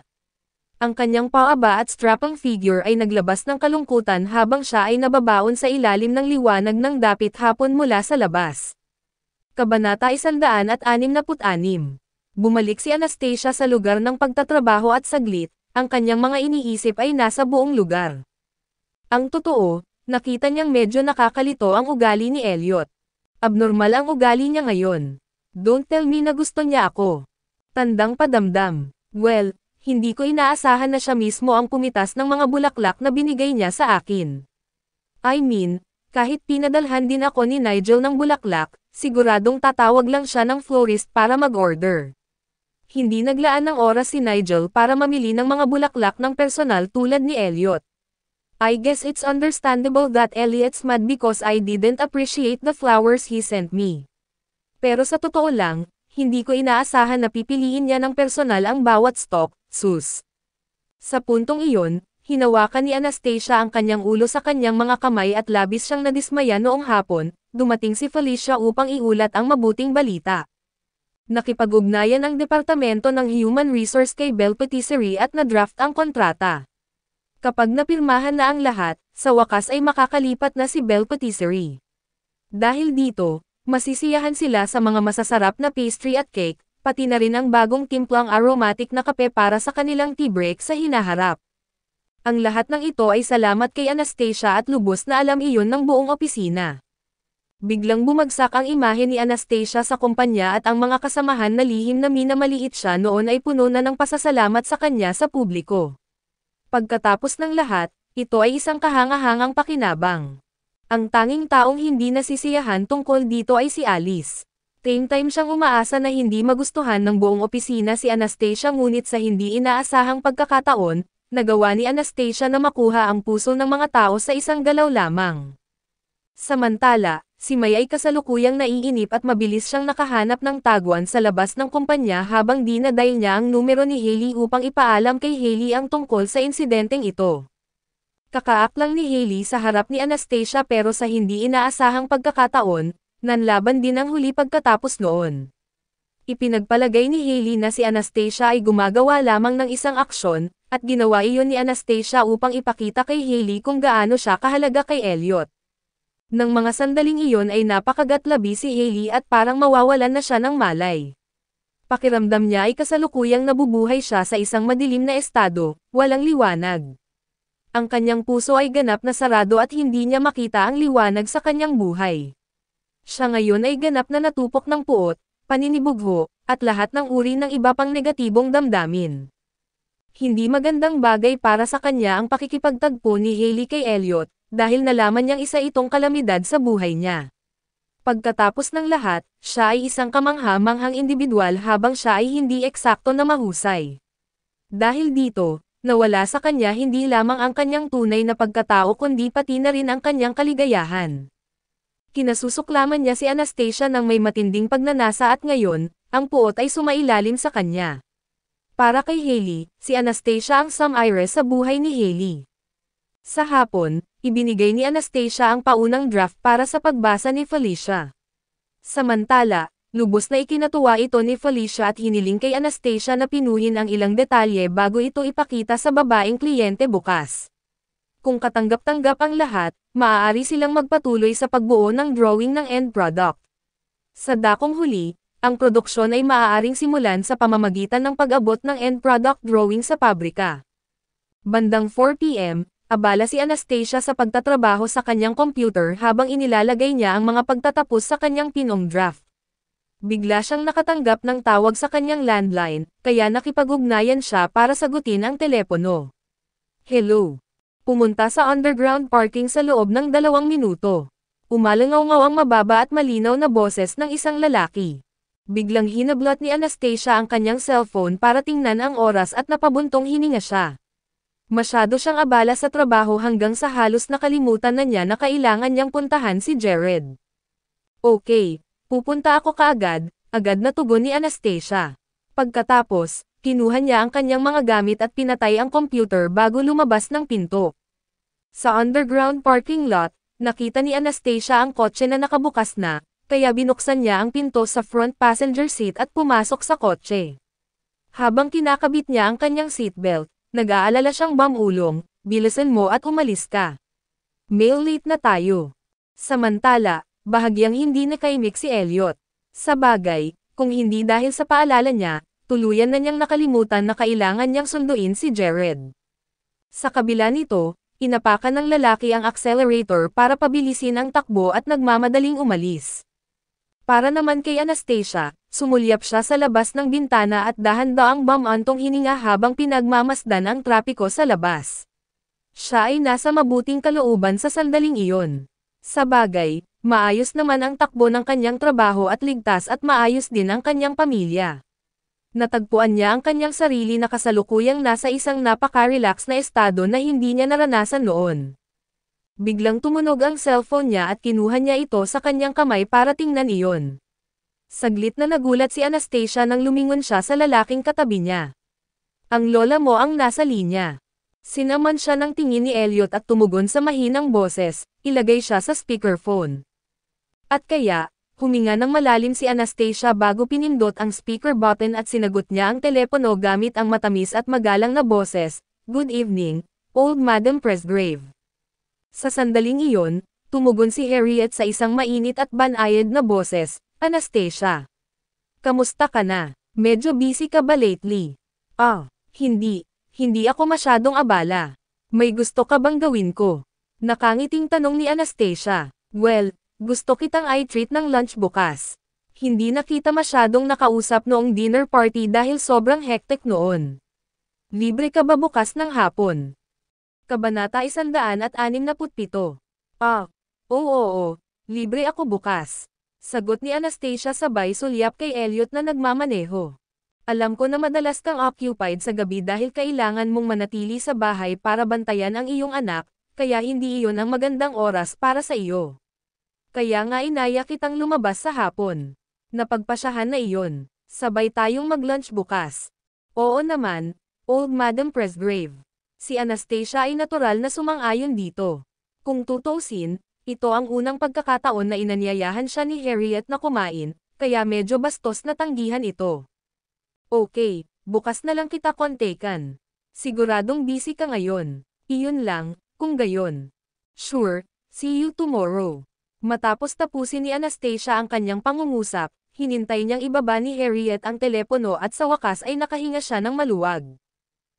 Ang kanyang paaba at strapping figure ay naglabas ng kalungkutan habang siya ay nababaon sa ilalim ng liwanag ng dapit hapon mula sa labas. Kabanata 166. Bumalik si Anastasia sa lugar ng pagtatrabaho at saglit, ang kanyang mga iniisip ay nasa buong lugar. Ang totoo, nakita niyang medyo nakakalito ang ugali ni Elliot. Abnormal ang ugali niya ngayon. Don't tell me na gusto niya ako. Tandang padamdam. Well, hindi ko inaasahan na siya mismo ang pumitas ng mga bulaklak na binigay niya sa akin. I mean, kahit pinadalhan din ako ni Nigel ng bulaklak, siguradong tatawag lang siya ng florist para mag-order. Hindi naglaan ng oras si Nigel para mamili ng mga bulaklak ng personal tulad ni Elliot. I guess it's understandable that Elliot's mad because I didn't appreciate the flowers he sent me. Pero sa totoo lang, hindi ko inaasahan na pipiliin niya ng personal ang bawat stock, sus. Sa puntong iyon, hinawakan ni Anastasia ang kanyang ulo sa kanyang mga kamay at labis siyang nadismaya noong hapon, dumating si Felicia upang iulat ang mabuting balita. Nakipag-ugnayan ang Departamento ng Human Resource kay Belle Patisserie at na-draft ang kontrata. Kapag napirmahan na ang lahat, sa wakas ay makakalipat na si Belle Patisserie. Dahil dito, masisiyahan sila sa mga masasarap na pastry at cake, pati na rin ang bagong timplang aromatic na kape para sa kanilang tea break sa hinaharap. Ang lahat ng ito ay salamat kay Anastasia at lubos na alam iyon ng buong opisina. Biglang bumagsak ang imahe ni Anastasia sa kumpanya at ang mga kasamahan na lihim na minamaliit siya noon ay puno na ng pasasalamat sa kanya sa publiko. Pagkatapos ng lahat, ito ay isang kahanga-hangang pakinabang. Ang tanging taong hindi nasisiyahan tungkol dito ay si Alice. Time siyang umaasa na hindi magustuhan ng buong opisina si Anastasia ngunit sa hindi inaasahang pagkakataon, nagawa ni Anastasia na makuha ang puso ng mga tao sa isang galaw lamang. Samantala, si May ay kasalukuyang naiinip at mabilis siyang nakahanap ng tagwan sa labas ng kumpanya habang dinadial niya ang numero ni Hailey upang ipaalam kay Hailey ang tungkol sa insidenteng ito. Kakaak lang ni Hailey sa harap ni Anastasia pero sa hindi inaasahang pagkakataon, nanlaban din ang huli pagkatapos noon. Ipinagpalagay ni Hailey na si Anastasia ay gumagawa lamang ng isang aksyon, at ginawa iyon ni Anastasia upang ipakita kay Hailey kung gaano siya kahalaga kay Elliot. Nang mga sandaling iyon ay napakagatlabi si Hailey at parang mawawalan na siya ng malay. Pakiramdam niya ay kasalukuyang nabubuhay siya sa isang madilim na estado, walang liwanag. Ang kanyang puso ay ganap na sarado at hindi niya makita ang liwanag sa kanyang buhay. Siya ngayon ay ganap na natupok ng puot, paninibugho, at lahat ng uri ng iba pang negatibong damdamin. Hindi magandang bagay para sa kanya ang pakikipagtagpo ni Hailey kay Elliot, dahil nalaman niyang isa itong kalamidad sa buhay niya. Pagkatapos ng lahat, siya ay isang kamangha-manghang individual habang siya ay hindi eksakto na mahusay. Dahil dito, nawala sa kanya hindi lamang ang kanyang tunay na pagkatao kundi pati na rin ang kanyang kaligayahan. Kinasusuklaman niya si Anastasia ng may matinding pagnanasa at ngayon, ang puot ay sumailalim sa kanya. Para kay Hailey, si Anastasia ang Sam-Iris sa buhay ni Hailey. Sa hapon, ibinigay ni Anastasia ang paunang draft para sa pagbasa ni Felicia. Samantala, lubos na ikinatuwa ito ni Felicia at hiniling kay Anastasia na pinuhin ang ilang detalye bago ito ipakita sa babaeng kliyente bukas. Kung katanggap-tanggap ang lahat, maaari silang magpatuloy sa pagbuo ng drawing ng end product. Sa dakong huli, ang produksyon ay maaaring simulan sa pamamagitan ng pag-abot ng end product drawing sa pabrika. Bandang 4 p.m., abala si Anastasia sa pagtatrabaho sa kanyang computer habang inilalagay niya ang mga pagtatapos sa kanyang pinong draft. Bigla siyang nakatanggap ng tawag sa kanyang landline, kaya nakipag-ugnayan siya para sagutin ang telepono. Hello. Pumunta sa underground parking sa loob ng 2 minuto. Umalangaw-ngaw ang mababa at malinaw na boses ng isang lalaki. Biglang hinablot ni Anastasia ang kanyang cellphone para tingnan ang oras at napabuntong hininga siya. Masyado siyang abala sa trabaho hanggang sa halos nakalimutan na niya na kailangan niyang puntahan si Jared. Okay, pupunta ako kaagad, agad na tugon ni Anastasia. Pagkatapos, kinuha niya ang kanyang mga gamit at pinatay ang computer bago lumabas ng pinto. Sa underground parking lot, nakita ni Anastasia ang kotse na nakabukas na, kaya binuksan niya ang pinto sa front passenger seat at pumasok sa kotse. Habang kinakabit niya ang kanyang seatbelt, nag-aalala siyang bamulong, bilisan mo at umalis ka. Mail late na tayo. Samantala, bahagyang hindi nakaimik si Elliot. Sa bagay, kung hindi dahil sa paalala niya, tuluyan na niyang nakalimutan na kailangan niyang sunduin si Jared. Sa kabila nito, inapakan ng lalaki ang accelerator para pabilisin ang takbo at nagmamadaling umalis. Para naman kay Anastasia, sumulyap siya sa labas ng bintana at dahan-daang bumantong hininga habang pinagmamasdan ang trapiko sa labas. Siya ay nasa mabuting kalooban sa sandaling iyon. Sa bagay, maayos naman ang takbo ng kanyang trabaho at ligtas at maayos din ang kanyang pamilya. Natagpuan niya ang kanyang sarili na kasalukuyang nasa isang napaka-relax na estado na hindi niya naranasan noon. Biglang tumunog ang cellphone niya at kinuha niya ito sa kanyang kamay para tingnan iyon. Saglit na nagulat si Anastasia nang lumingon siya sa lalaking katabi niya. Ang lola mo ang nasa linya. Sinaman siya ng tingin ni Elliot at tumugon sa mahinang boses, ilagay siya sa speakerphone. At kaya, huminga ng malalim si Anastasia bago pinindot ang speaker button at sinagot niya ang telepono gamit ang matamis at magalang na boses, "Good evening, Old Madam Presgrave." Sa sandaling iyon, tumugon si Harriet sa isang mainit at banayad na boses, "Anastasia. Kamusta ka na? Medyo busy ka ba lately?" Hindi ako masyadong abala. May gusto ka bang gawin ko?" Nakangiting tanong ni Anastasia. "Well, gusto kitang i-treat ng lunch bukas. Hindi na kita masyadong nakausap noong dinner party dahil sobrang hectic noon. Libre ka ba bukas ng hapon?" Kabanata 167. Oo, libre ako bukas. Sagot ni Anastasia sabay sulyap kay Elliot na nagmamaneho. "Alam ko na madalas kang occupied sa gabi dahil kailangan mong manatili sa bahay para bantayan ang iyong anak, kaya hindi iyon ang magandang oras para sa iyo. Kaya nga inaya kitang lumabas sa hapon. Napagpasyahan na iyon. Sabay tayong mag-lunch bukas." "Oo naman, Old Madam Presgrave." Si Anastasia ay natural na sumang-ayon dito. Kung tutuusin, ito ang unang pagkakataon na inanyayahan siya ni Harriet na kumain, kaya medyo bastos na tanggihan ito. "Okay, bukas na lang kita kontekan. Siguradong busy ka ngayon. Iyon lang, kung gayon." "Sure, see you tomorrow." Matapos tapusin ni Anastasia ang kanyang pangungusap, hinintay niyang ibaba ni Harriet ang telepono at sa wakas ay nakahinga siya ng maluwag.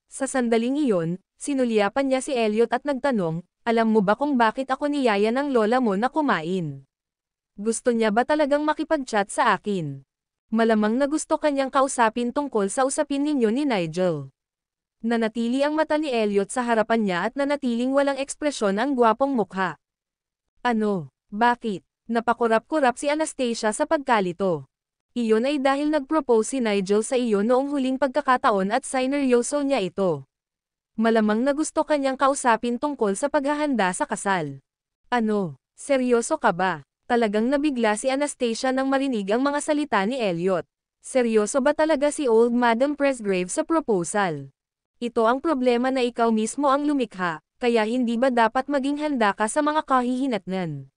Sa sandaling iyon, sinulyapan niya si Elliot at nagtanong, "Alam mo ba kung bakit ako niyaya ng lola mo na kumain? Gusto niya ba talagang makipag-chat sa akin? Malamang na gusto kanyang kausapin tungkol sa usapin ninyo ni Nigel." Nanatili ang mata ni Elliot sa harapan niya at nanatiling walang ekspresyon ang gwapong mukha. "Ano? Bakit?" Napakurap-kurap si Anastasia sa pagkalito. "Iyon ay dahil nag-propose si Nigel sa iyo noong huling pagkakataon at sineryoso niya ito. Malamang na gusto kanyang kausapin tungkol sa paghahanda sa kasal." "Ano? Seryoso ka ba?" Talagang nabigla si Anastasia nang marinig ang mga salita ni Elliot. Seryoso ba talaga si Old Madam Presgrave sa proposal? Ito ang problema na ikaw mismo ang lumikha, kaya hindi ba dapat maging handa ka sa mga kahihinatnan?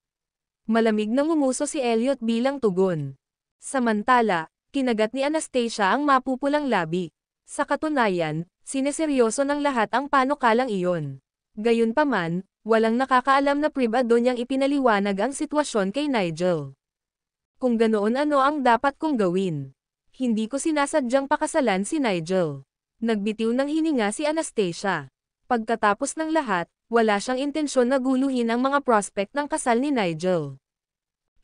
Malamig na ngumuso si Elliot bilang tugon. Samantala, kinagat ni Anastasia ang mapupulang labi. Sa katunayan, sineseryoso ng lahat ang panukalang iyon. Gayunpaman, walang nakakaalam na pribado niyang ipinaliwanag ang sitwasyon kay Nigel. Kung ganoon, ano ang dapat kong gawin? Hindi ko sinasadyang pakasalan si Nigel. Nagbitiw ng hininga si Anastasia. Pagkatapos ng lahat, wala siyang intensyon na guluhin ang mga prospect ng kasal ni Nigel.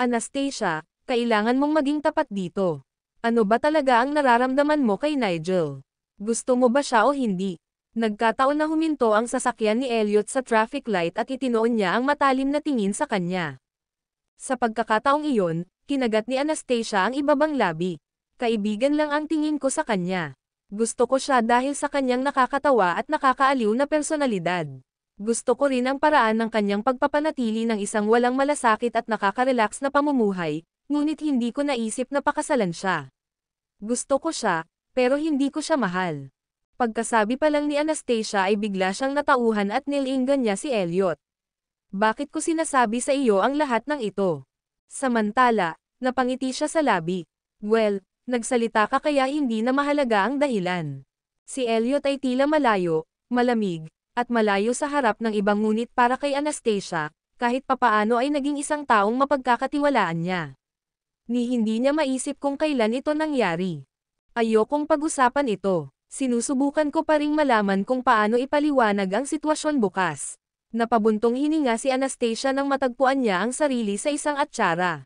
Anastasia, kailangan mong maging tapat dito. Ano ba talaga ang nararamdaman mo kay Nigel? Gusto mo ba siya o hindi? Nagkataon na huminto ang sasakyan ni Elliot sa traffic light at itinoon niya ang matalim na tingin sa kanya. Sa pagkakataong iyon, kinagat ni Anastasia ang ibabang labi. Kaibigan lang ang tingin ko sa kanya. Gusto ko siya dahil sa kanyang nakakatawa at nakakaaliw na personalidad. Gusto ko rin ang paraan ng kanyang pagpapanatili ng isang walang malasakit at nakaka-relax na pamumuhay, ngunit hindi ko naisip na pakasalan siya. Gusto ko siya, pero hindi ko siya mahal. Pagkasabi pa lang ni Anastasia ay bigla siyang natauhan at nilinggan niya si Elliot. Bakit ko sinasabi sa iyo ang lahat ng ito? Samantala, napangiti siya sa labi. Well, nagsalita ka kaya hindi na mahalaga ang dahilan. Si Elliot ay tila malayo, malamig, at malayo sa harap ng ibang ngunit para kay Anastasia, kahit papaano ay naging isang taong mapagkakatiwalaan niya. Hindi niya maisip kung kailan ito nangyari. Ayokong pag-usapan ito. Sinusubukan ko pa ring malaman kung paano ipaliwanag ang sitwasyon bukas. Napabuntong hininga si Anastasia nang matagpuan niya ang sarili sa isang atsara.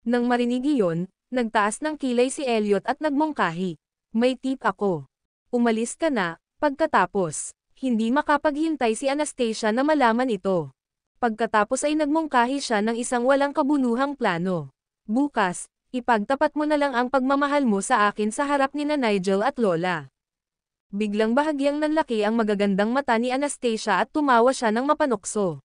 Nang marinig iyon, nagtaas ng kilay si Elliot at nagmungkahi. May tip ako. Umalis ka na, pagkatapos. Hindi makapaghintay si Anastasia na malaman ito. Pagkatapos ay nagmungkahi siya ng isang walang kabuluhang plano. Bukas, ipagtapat mo na lang ang pagmamahal mo sa akin sa harap ni Nigel at Lola. Biglang bahagyang nanlaki ang magagandang mata ni Anastasia at tumawa siya ng mapanukso.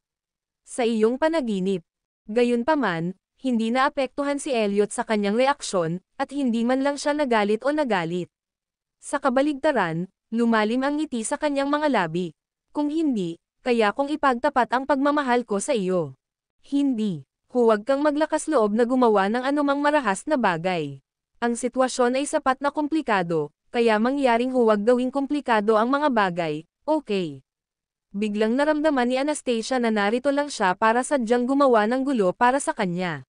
Sa iyong panaginip. Gayunpaman, hindi naapektuhan si Elliot sa kanyang reaksyon, at hindi man lang siya nagalit o nagalit. Sa kabaligtaran, lumalim ang ngiti sa kanyang mga labi. Kung hindi, kaya kong ipagtapat ang pagmamahal ko sa iyo. Hindi. Huwag kang maglakas loob na gumawa ng anumang marahas na bagay. Ang sitwasyon ay sapat na komplikado, kaya mangyaring huwag gawing komplikado ang mga bagay, okay? Biglang naramdaman ni Anastasia na narito lang siya para sadyang gumawa ng gulo para sa kanya.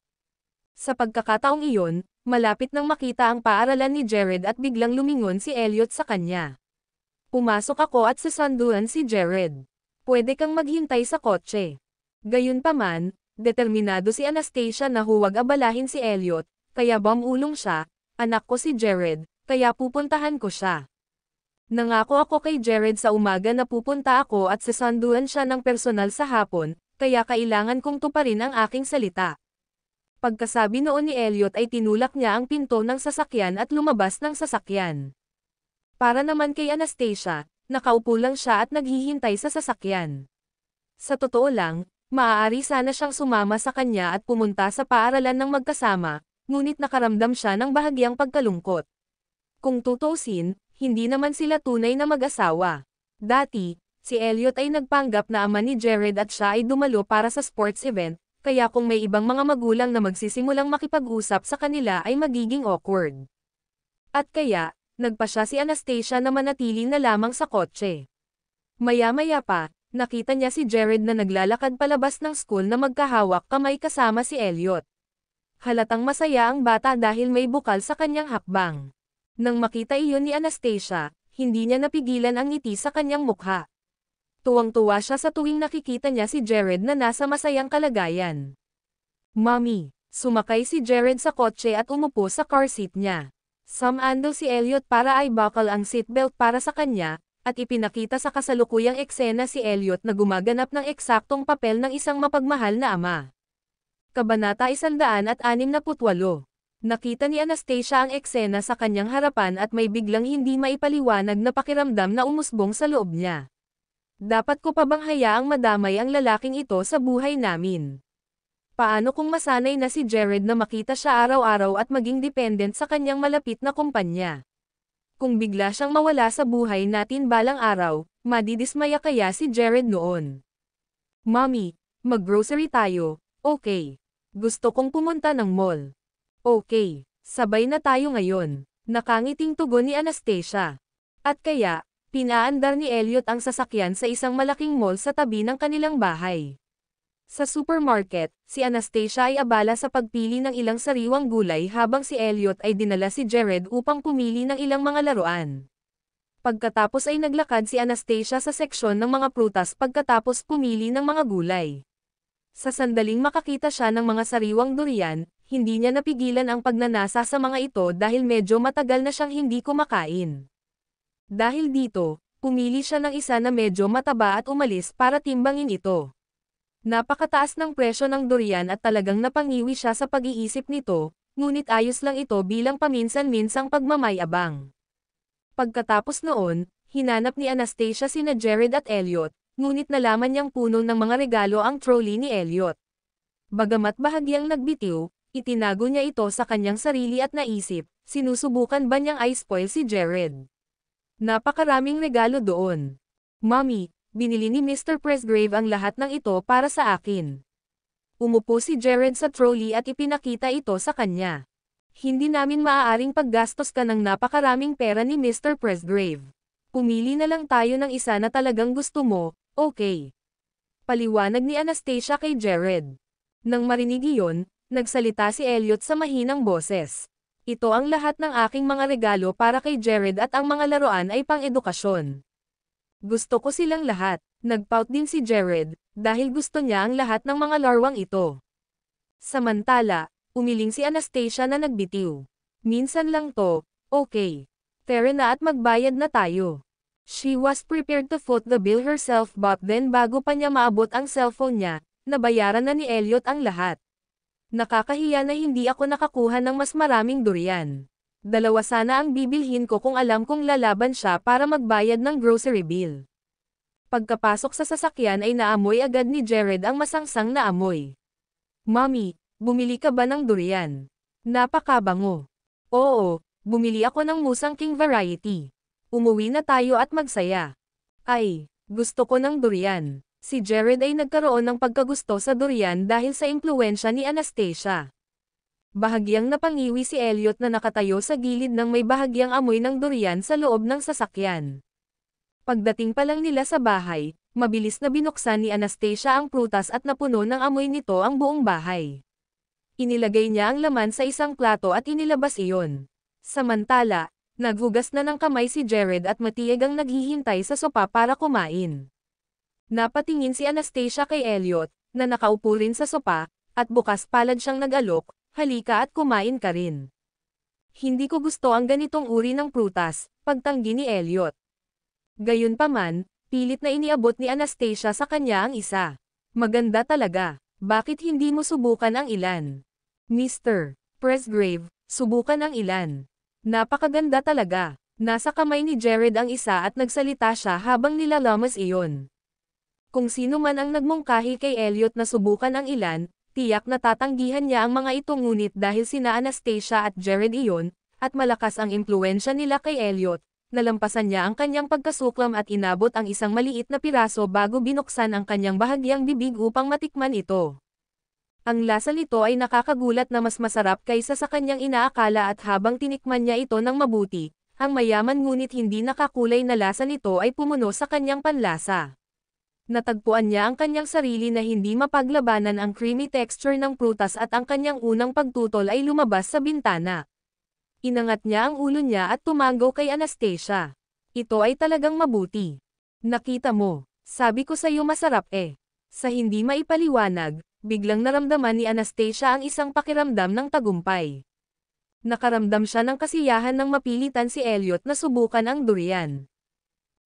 Sa pagkakataong iyon, malapit nang makita ang paaralan ni Jared at biglang lumingon si Elliot sa kanya. Pumasok ako at sasanduan si Jared. Pwede kang maghintay sa kotse. Gayunpaman, determinado si Anastasia na huwag abalahin si Elliot, kaya bumulong siya, anak ko si Jared, kaya pupuntahan ko siya. Nangako ako kay Jared sa umaga na pupunta ako at sasanduan siya ng personal sa hapon, kaya kailangan kong tuparin ang aking salita. Pagkasabi noon ni Elliot ay tinulak niya ang pinto ng sasakyan at lumabas ng sasakyan. Para naman kay Anastasia, nakaupo lang siya at naghihintay sa sasakyan. Sa totoo lang, maaari sana siyang sumama sa kanya at pumunta sa paaralan ng magkasama, ngunit nakaramdam siya ng bahagyang pagkalungkot. Kung tutuusin, hindi naman sila tunay na mag-asawa. Dati, si Elliot ay nagpanggap na ama ni Jared at siya ay dumalo para sa sports event, kaya kung may ibang mga magulang na magsisimulang makipag-usap sa kanila ay magiging awkward. At kaya, nagpa siya si Anastasia na manatili na lamang sa kotse. Maya-maya pa, nakita niya si Jared na naglalakad palabas ng school na magkahawak kamay kasama si Elliot. Halatang masaya ang bata dahil may bukal sa kanyang hakbang. Nang makita iyon ni Anastasia, hindi niya napigilan ang ngiti sa kanyang mukha. Tuwang-tuwa siya sa tuwing nakikita niya si Jared na nasa masayang kalagayan. Mommy, sumakay si Jared sa kotse at umupo sa car seat niya. Sumando si Elliot para ay buckle ang seatbelt para sa kanya, at ipinakita sa kasalukuyang eksena si Elliot na gumaganap ng eksaktong papel ng isang mapagmahal na ama. Kabanata 168. Nakita ni Anastasia ang eksena sa kanyang harapan at may biglang hindi maipaliwanag na pakiramdam na umusbong sa loob niya. Dapat ko pa bang hayaang madamay ang lalaking ito sa buhay namin? Paano kung masanay na si Jared na makita siya araw-araw at maging dependent sa kanyang malapit na kumpanya? Kung bigla siyang mawala sa buhay natin balang araw, madidismaya kaya si Jared noon? Mommy, mag-grocery tayo, okay. Gusto kong pumunta ng mall. Okay, sabay na tayo ngayon. Nakangiting tugon ni Anastasia. At kaya, pinaandar ni Elliot ang sasakyan sa isang malaking mall sa tabi ng kanilang bahay. Sa supermarket, si Anastasia ay abala sa pagpili ng ilang sariwang gulay habang si Elliot ay dinala si Jared upang pumili ng ilang mga laruan. Pagkatapos ay naglakad si Anastasia sa seksyon ng mga prutas pagkatapos pumili ng mga gulay. Sa sandaling makakita siya ng mga sariwang durian, hindi niya napigilan ang pagnanasa sa mga ito dahil medyo matagal na siyang hindi kumakain. Dahil dito, pumili siya ng isa na medyo mataba at umalis para timbangin ito. Napakataas ng presyo ng durian at talagang napangiwi siya sa pag-iisip nito, ngunit ayos lang ito bilang paminsan-minsang pagmamayabang. Pagkatapos noon, hinanap ni Anastasia sina Jared at Elliot, ngunit nalaman niyang puno ng mga regalo ang trolley ni Elliot. Bagamat bahagyang nagbitiw, itinago niya ito sa kanyang sarili at naisip, sinusubukan ba niyang i-spoil si Jared? Napakaraming regalo doon. Mommy, binili ni Mr. Presgrave ang lahat ng ito para sa akin. Umupo si Jared sa trolley at ipinakita ito sa kanya. Hindi namin maaaring paggastos ka ng napakaraming pera ni Mr. Presgrave. Pumili na lang tayo ng isa na talagang gusto mo, okay? Paliwanag ni Anastasia kay Jared. Nang marinig iyon, nagsalita si Elliot sa mahinang boses. Ito ang lahat ng aking mga regalo para kay Jared at ang mga laruan ay pang-edukasyon. Gusto ko silang lahat. Nagpout din si Jared, dahil gusto niya ang lahat ng mga larwang ito. Samantala, umiling si Anastasia na nagbitiw. Minsan lang to, okay. Tara na at magbayad na tayo. She was prepared to foot the bill herself but then bago pa niya maabot ang cellphone niya, nabayaran na ni Elliot ang lahat. Nakakahiya na hindi ako nakakuha ng mas maraming durian. Dalawa sana ang bibilhin ko kung alam kong lalaban siya para magbayad ng grocery bill. Pagkapasok sa sasakyan ay naamoy agad ni Jared ang masangsang na amoy. Mommy, bumili ka ba ng durian? Napakabango. Oo, bumili ako ng musang king variety. Umuwi na tayo at magsaya. Ay, gusto ko ng durian. Si Jared ay nagkaroon ng pagkagusto sa durian dahil sa impluwensya ni Anastasia. Bahagyang napangiwi si Elliot na nakatayo sa gilid ng may bahagyang amoy ng durian sa loob ng sasakyan. Pagdating pa lang nila sa bahay, mabilis na binuksan ni Anastasia ang prutas at napuno ng amoy nito ang buong bahay. Inilagay niya ang laman sa isang plato at inilabas iyon. Samantala, naghugas na ng kamay si Jared at matiyag ang naghihintay sa sopa para kumain. Napatingin si Anastasia kay Elliot, na nakaupo rin sa sopa, at bukas palad siyang nag-alok. Halika at kumain ka rin. Hindi ko gusto ang ganitong uri ng prutas, pagtanggi ni Elliot. Gayunpaman, pilit na iniabot ni Anastasia sa kanya ang isa. Maganda talaga. Bakit hindi mo subukan ang ilan? Mr. Presgrave, subukan ang ilan. Napakaganda talaga. Nasa kamay ni Jared ang isa at nagsalita siya habang nilalamas iyon. Kung sino man ang nagmungkahi kay Elliot na subukan ang ilan, tiyak na tatanggihan niya ang mga ito ngunit dahil sina Anastasia at Jared iyon, at malakas ang impluwensya nila kay Elliot, nalampasan niya ang kanyang pagkasuklam at inabot ang isang maliit na piraso bago binuksan ang kanyang bahagyang bibig upang matikman ito. Ang lasa nito ay nakakagulat na mas masarap kaysa sa kanyang inaakala at habang tinikman niya ito ng mabuti, ang mayaman ngunit hindi nakakulay na lasa nito ay pumuno sa kanyang panlasa. Natagpuan niya ang kanyang sarili na hindi mapaglabanan ang creamy texture ng prutas at ang kanyang unang pagtutol ay lumabas sa bintana. Inangat niya ang ulo niya at tumango kay Anastasia. Ito ay talagang mabuti. Nakita mo, sabi ko sa'yo masarap eh. Sa hindi maipaliwanag, biglang naramdaman ni Anastasia ang isang pakiramdam ng tagumpay. Nakaramdam siya ng kasiyahan nang mapilitan si Elliot na subukan ang durian.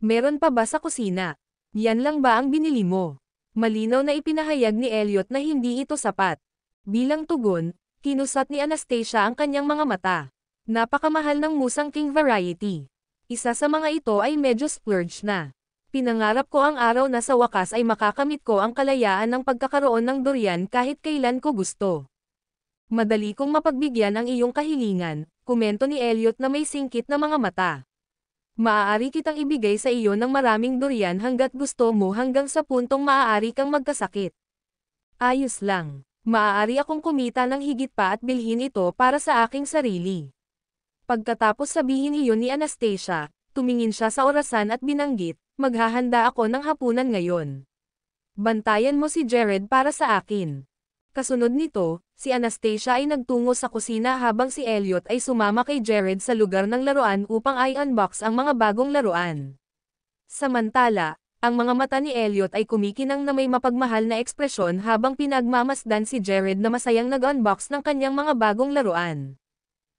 Meron pa ba sa kusina? Yan lang ba ang binili mo? Malinaw na ipinahayag ni Elliot na hindi ito sapat. Bilang tugon, kinusat ni Anastasia ang kanyang mga mata. Napakamahal ng musang king variety. Isa sa mga ito ay medyo splurge na. Pinangarap ko ang araw na sa wakas ay makakamit ko ang kalayaan ng pagkakaroon ng durian kahit kailan ko gusto. Madali kong mapagbigyan ang iyong kahilingan, komento ni Elliot na may singkit na mga mata. Maaari kitang ibigay sa iyo ng maraming durian hanggat gusto mo hanggang sa puntong maaari kang magkasakit. Ayos lang. Maaari akong kumita ng higit pa at bilhin ito para sa aking sarili. Pagkatapos sabihin iyon ni Anastasia, tumingin siya sa orasan at binanggit, maghahanda ako ng hapunan ngayon. Bantayan mo si Jared para sa akin. Kasunod nito, si Anastasia ay nagtungo sa kusina habang si Elliot ay sumama kay Jared sa lugar ng laruan upang i-unbox ang mga bagong laruan. Samantala, ang mga mata ni Elliot ay kumikinang na may mapagmahal na ekspresyon habang pinagmamasdan si Jared na masayang nag-unbox ng kanyang mga bagong laruan.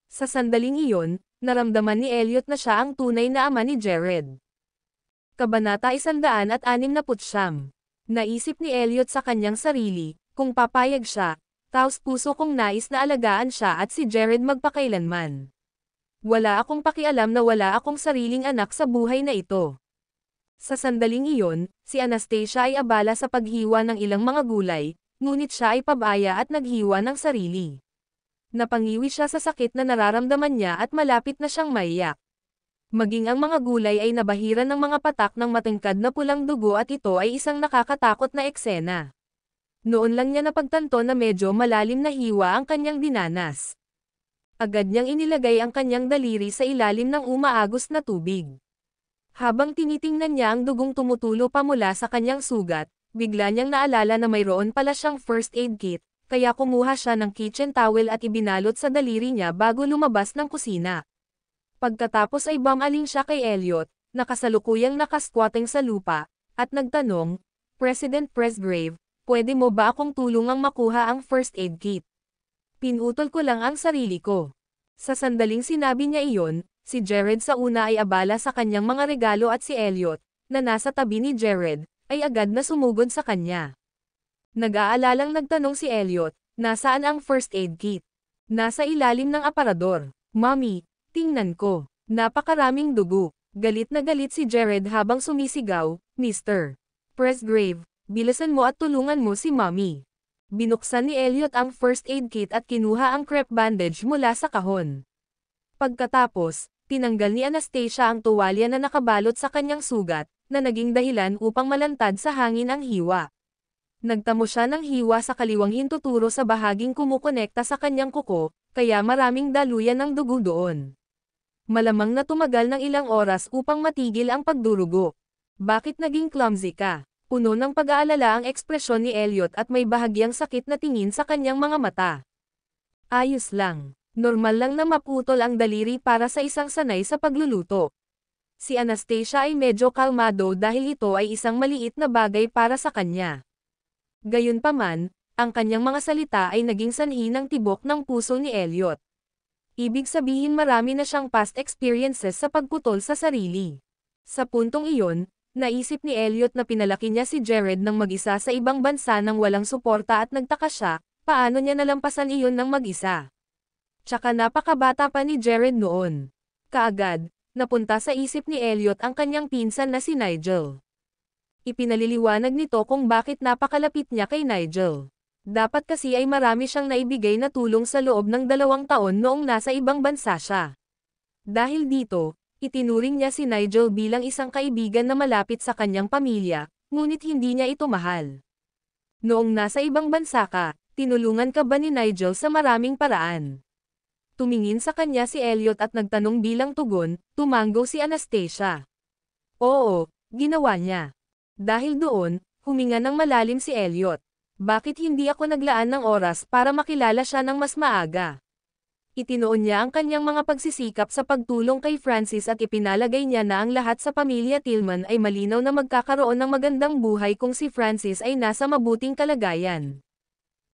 Sa sandaling iyon, naramdaman ni Elliot na siya ang tunay na ama ni Jared. Kabanata 169. Naisip ni Elliot sa kanyang sarili, kung papayag siya, taos puso kong nais na alagaan siya at si Jared magpakailanman. Wala akong pakialam na wala akong sariling anak sa buhay na ito. Sa sandaling iyon, si Anastasia ay abala sa paghiwa ng ilang mga gulay, ngunit siya ay pabaya at naghiwa ng sarili. Napangiwi siya sa sakit na nararamdaman niya at malapit na siyang maiyak. Maging ang mga gulay ay nabahiran ng mga patak ng matingkad na pulang dugo at ito ay isang nakakatakot na eksena. Noon lang niya napagtanto na medyo malalim na hiwa ang kanyang dinanas. Agad niyang inilagay ang kanyang daliri sa ilalim ng umaagos na tubig. Habang tinitingnan niya ang dugong tumutulo pa mula sa kanyang sugat, bigla niyang naalala na mayroon pala siyang first aid kit, kaya kumuha siya ng kitchen towel at ibinalot sa daliri niya bago lumabas ng kusina. Pagkatapos ay bumaling siya kay Elliot, na kasalukuyang nakasquatting sa lupa, at nagtanong, President Presgrave, pwede mo ba akong tulungang makuha ang first aid kit? Pinutol ko lang ang sarili ko. Sa sandaling sinabi niya iyon, si Jared sa una ay abala sa kanyang mga regalo at si Elliot, na nasa tabi ni Jared, ay agad na sumugod sa kanya. Nag-aalalang nagtanong si Elliot, nasaan ang first aid kit? Nasa ilalim ng aparador. Mommy, tingnan ko. Napakaraming dugo. Galit na galit si Jared habang sumisigaw, Mr. Presgrave, bilisan mo at tulungan mo si Mommy. Binuksan ni Elliot ang first aid kit at kinuha ang crepe bandage mula sa kahon. Pagkatapos, tinanggal ni Anastasia ang tuwalya na nakabalot sa kanyang sugat, na naging dahilan upang malantad sa hangin ang hiwa. Nagtamo siya ng hiwa sa kaliwang hintuturo sa bahaging kumukonekta sa kanyang kuko, kaya maraming daluyan ng dugo doon. Malamang na tumagal ng ilang oras upang matigil ang pagdurugo. Bakit naging clumsy ka? Puno ng pag-aalala ang ekspresyon ni Elliot at may bahagyang sakit na tingin sa kanyang mga mata. Ayos lang. Normal lang na maputol ang daliri para sa isang sanay sa pagluluto. Si Anastasia ay medyo kalmado dahil ito ay isang maliit na bagay para sa kanya. Gayunpaman, ang kanyang mga salita ay naging sanhi ng tibok ng puso ni Elliot. Ibig sabihin marami na siyang past experiences sa pagputol sa sarili. Sa puntong iyon, naisip ni Elliot na pinalaki niya si Jared ng mag-isa sa ibang bansa nang walang suporta at nagtaka siya, paano niya nalampasan iyon ng mag-isa. Tsaka napakabata pa ni Jared noon. Kaagad, napunta sa isip ni Elliot ang kanyang pinsan na si Nigel. Ipinaliliwanag nito kung bakit napakalapit niya kay Nigel. Dapat kasi ay marami siyang naibigay na tulong sa loob ng 2 taon noong nasa ibang bansa siya. Dahil dito, itinuring niya si Nigel bilang isang kaibigan na malapit sa kanyang pamilya, ngunit hindi niya ito mahal. Noong nasa ibang bansa ka, tinulungan ka ba ni Nigel sa maraming paraan? Tumingin sa kanya si Elliot at nagtanong bilang tugon, tumanggo si Anastasia. Oo, ginawa niya. Dahil doon, huminga ng malalim si Elliot. Bakit hindi ako naglaan ng oras para makilala siya ng mas maaga? Itinoon niya ang kanyang mga pagsisikap sa pagtulong kay Francis at ipinalagay niya na ang lahat sa pamilya Tillman ay malinaw na magkakaroon ng magandang buhay kung si Francis ay nasa mabuting kalagayan.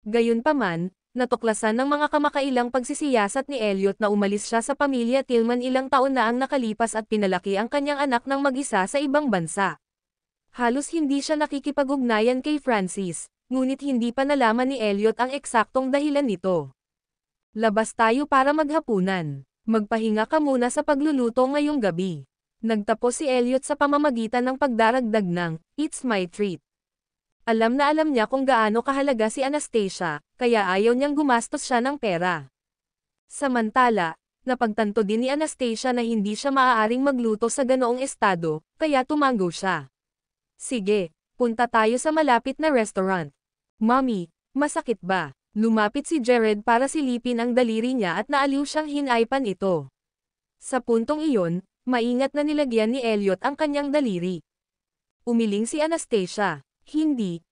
Gayunpaman, natuklasan ng mga kamakailang pagsisiyasat ni Elliot na umalis siya sa pamilya Tillman ilang taon na ang nakalipas at pinalaki ang kanyang anak ng mag-isa sa ibang bansa. Halos hindi siya nakikipag-ugnayan kay Francis, ngunit hindi pa nalaman ni Elliot ang eksaktong dahilan nito. Labas tayo para maghapunan. Magpahinga ka muna sa pagluluto ngayong gabi. Nagtapos si Elliot sa pamamagitan ng pagdaragdag ng, "It's my treat." Alam na alam niya kung gaano kahalaga si Anastasia, kaya ayaw niyang gumastos siya ng pera. Samantala, napagtanto din ni Anastasia na hindi siya maaaring magluto sa ganoong estado, kaya tumango siya. "Sige, punta tayo sa malapit na restaurant." "Mommy, masakit ba?" Lumapit si Jared para silipin ang daliri niya at naaliw siyang hinaypan ito. Sa puntong iyon, maingat na nilagyan ni Elliot ang kanyang daliri. Umiling si Anastasia. Hindi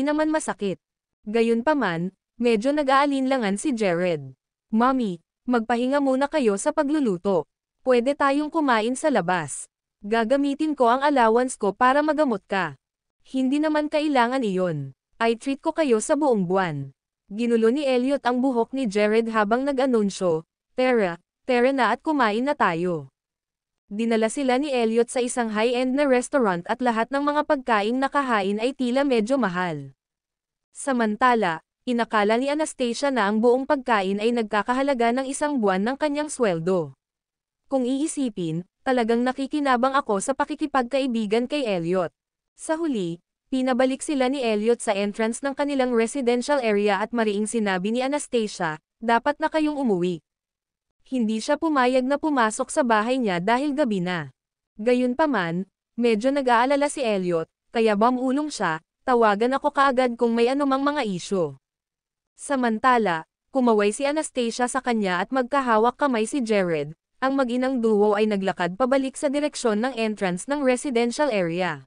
naman masakit." Gayunpaman, medyo nag-aalinlangan si Jared. "Mommy, magpahinga muna kayo sa pagluluto. Pwede tayong kumain sa labas. Gagamitin ko ang allowance ko para magamot ka." "Hindi naman kailangan iyon. I treat ko kayo sa buong buwan." Ginulo ni Elliot ang buhok ni Jared habang nag-anunsyo, Tara na at kumain na tayo." Dinala sila ni Elliot sa isang high-end na restaurant at lahat ng mga pagkaing nakahain ay tila medyo mahal. Samantala, inakala ni Anastasia na ang buong pagkain ay nagkakahalaga ng 1 buwan ng kanyang sweldo. Kung iisipin, talagang nakikinabang ako sa pakikipagkaibigan kay Elliot. Sa huli, pinabalik sila ni Elliot sa entrance ng kanilang residential area at mariing sinabi ni Anastasia, "Dapat na kayong umuwi." Hindi siya pumayag na pumasok sa bahay niya dahil gabi na. Gayunpaman, medyo nag-aalala si Elliot, kaya bumulong siya, "Tawagan ako kaagad kung may anumang mga isyu." Samantala, kumaway si Anastasia sa kanya at magkahawak kamay si Jared, ang mag-inang duo ay naglakad pabalik sa direksyon ng entrance ng residential area.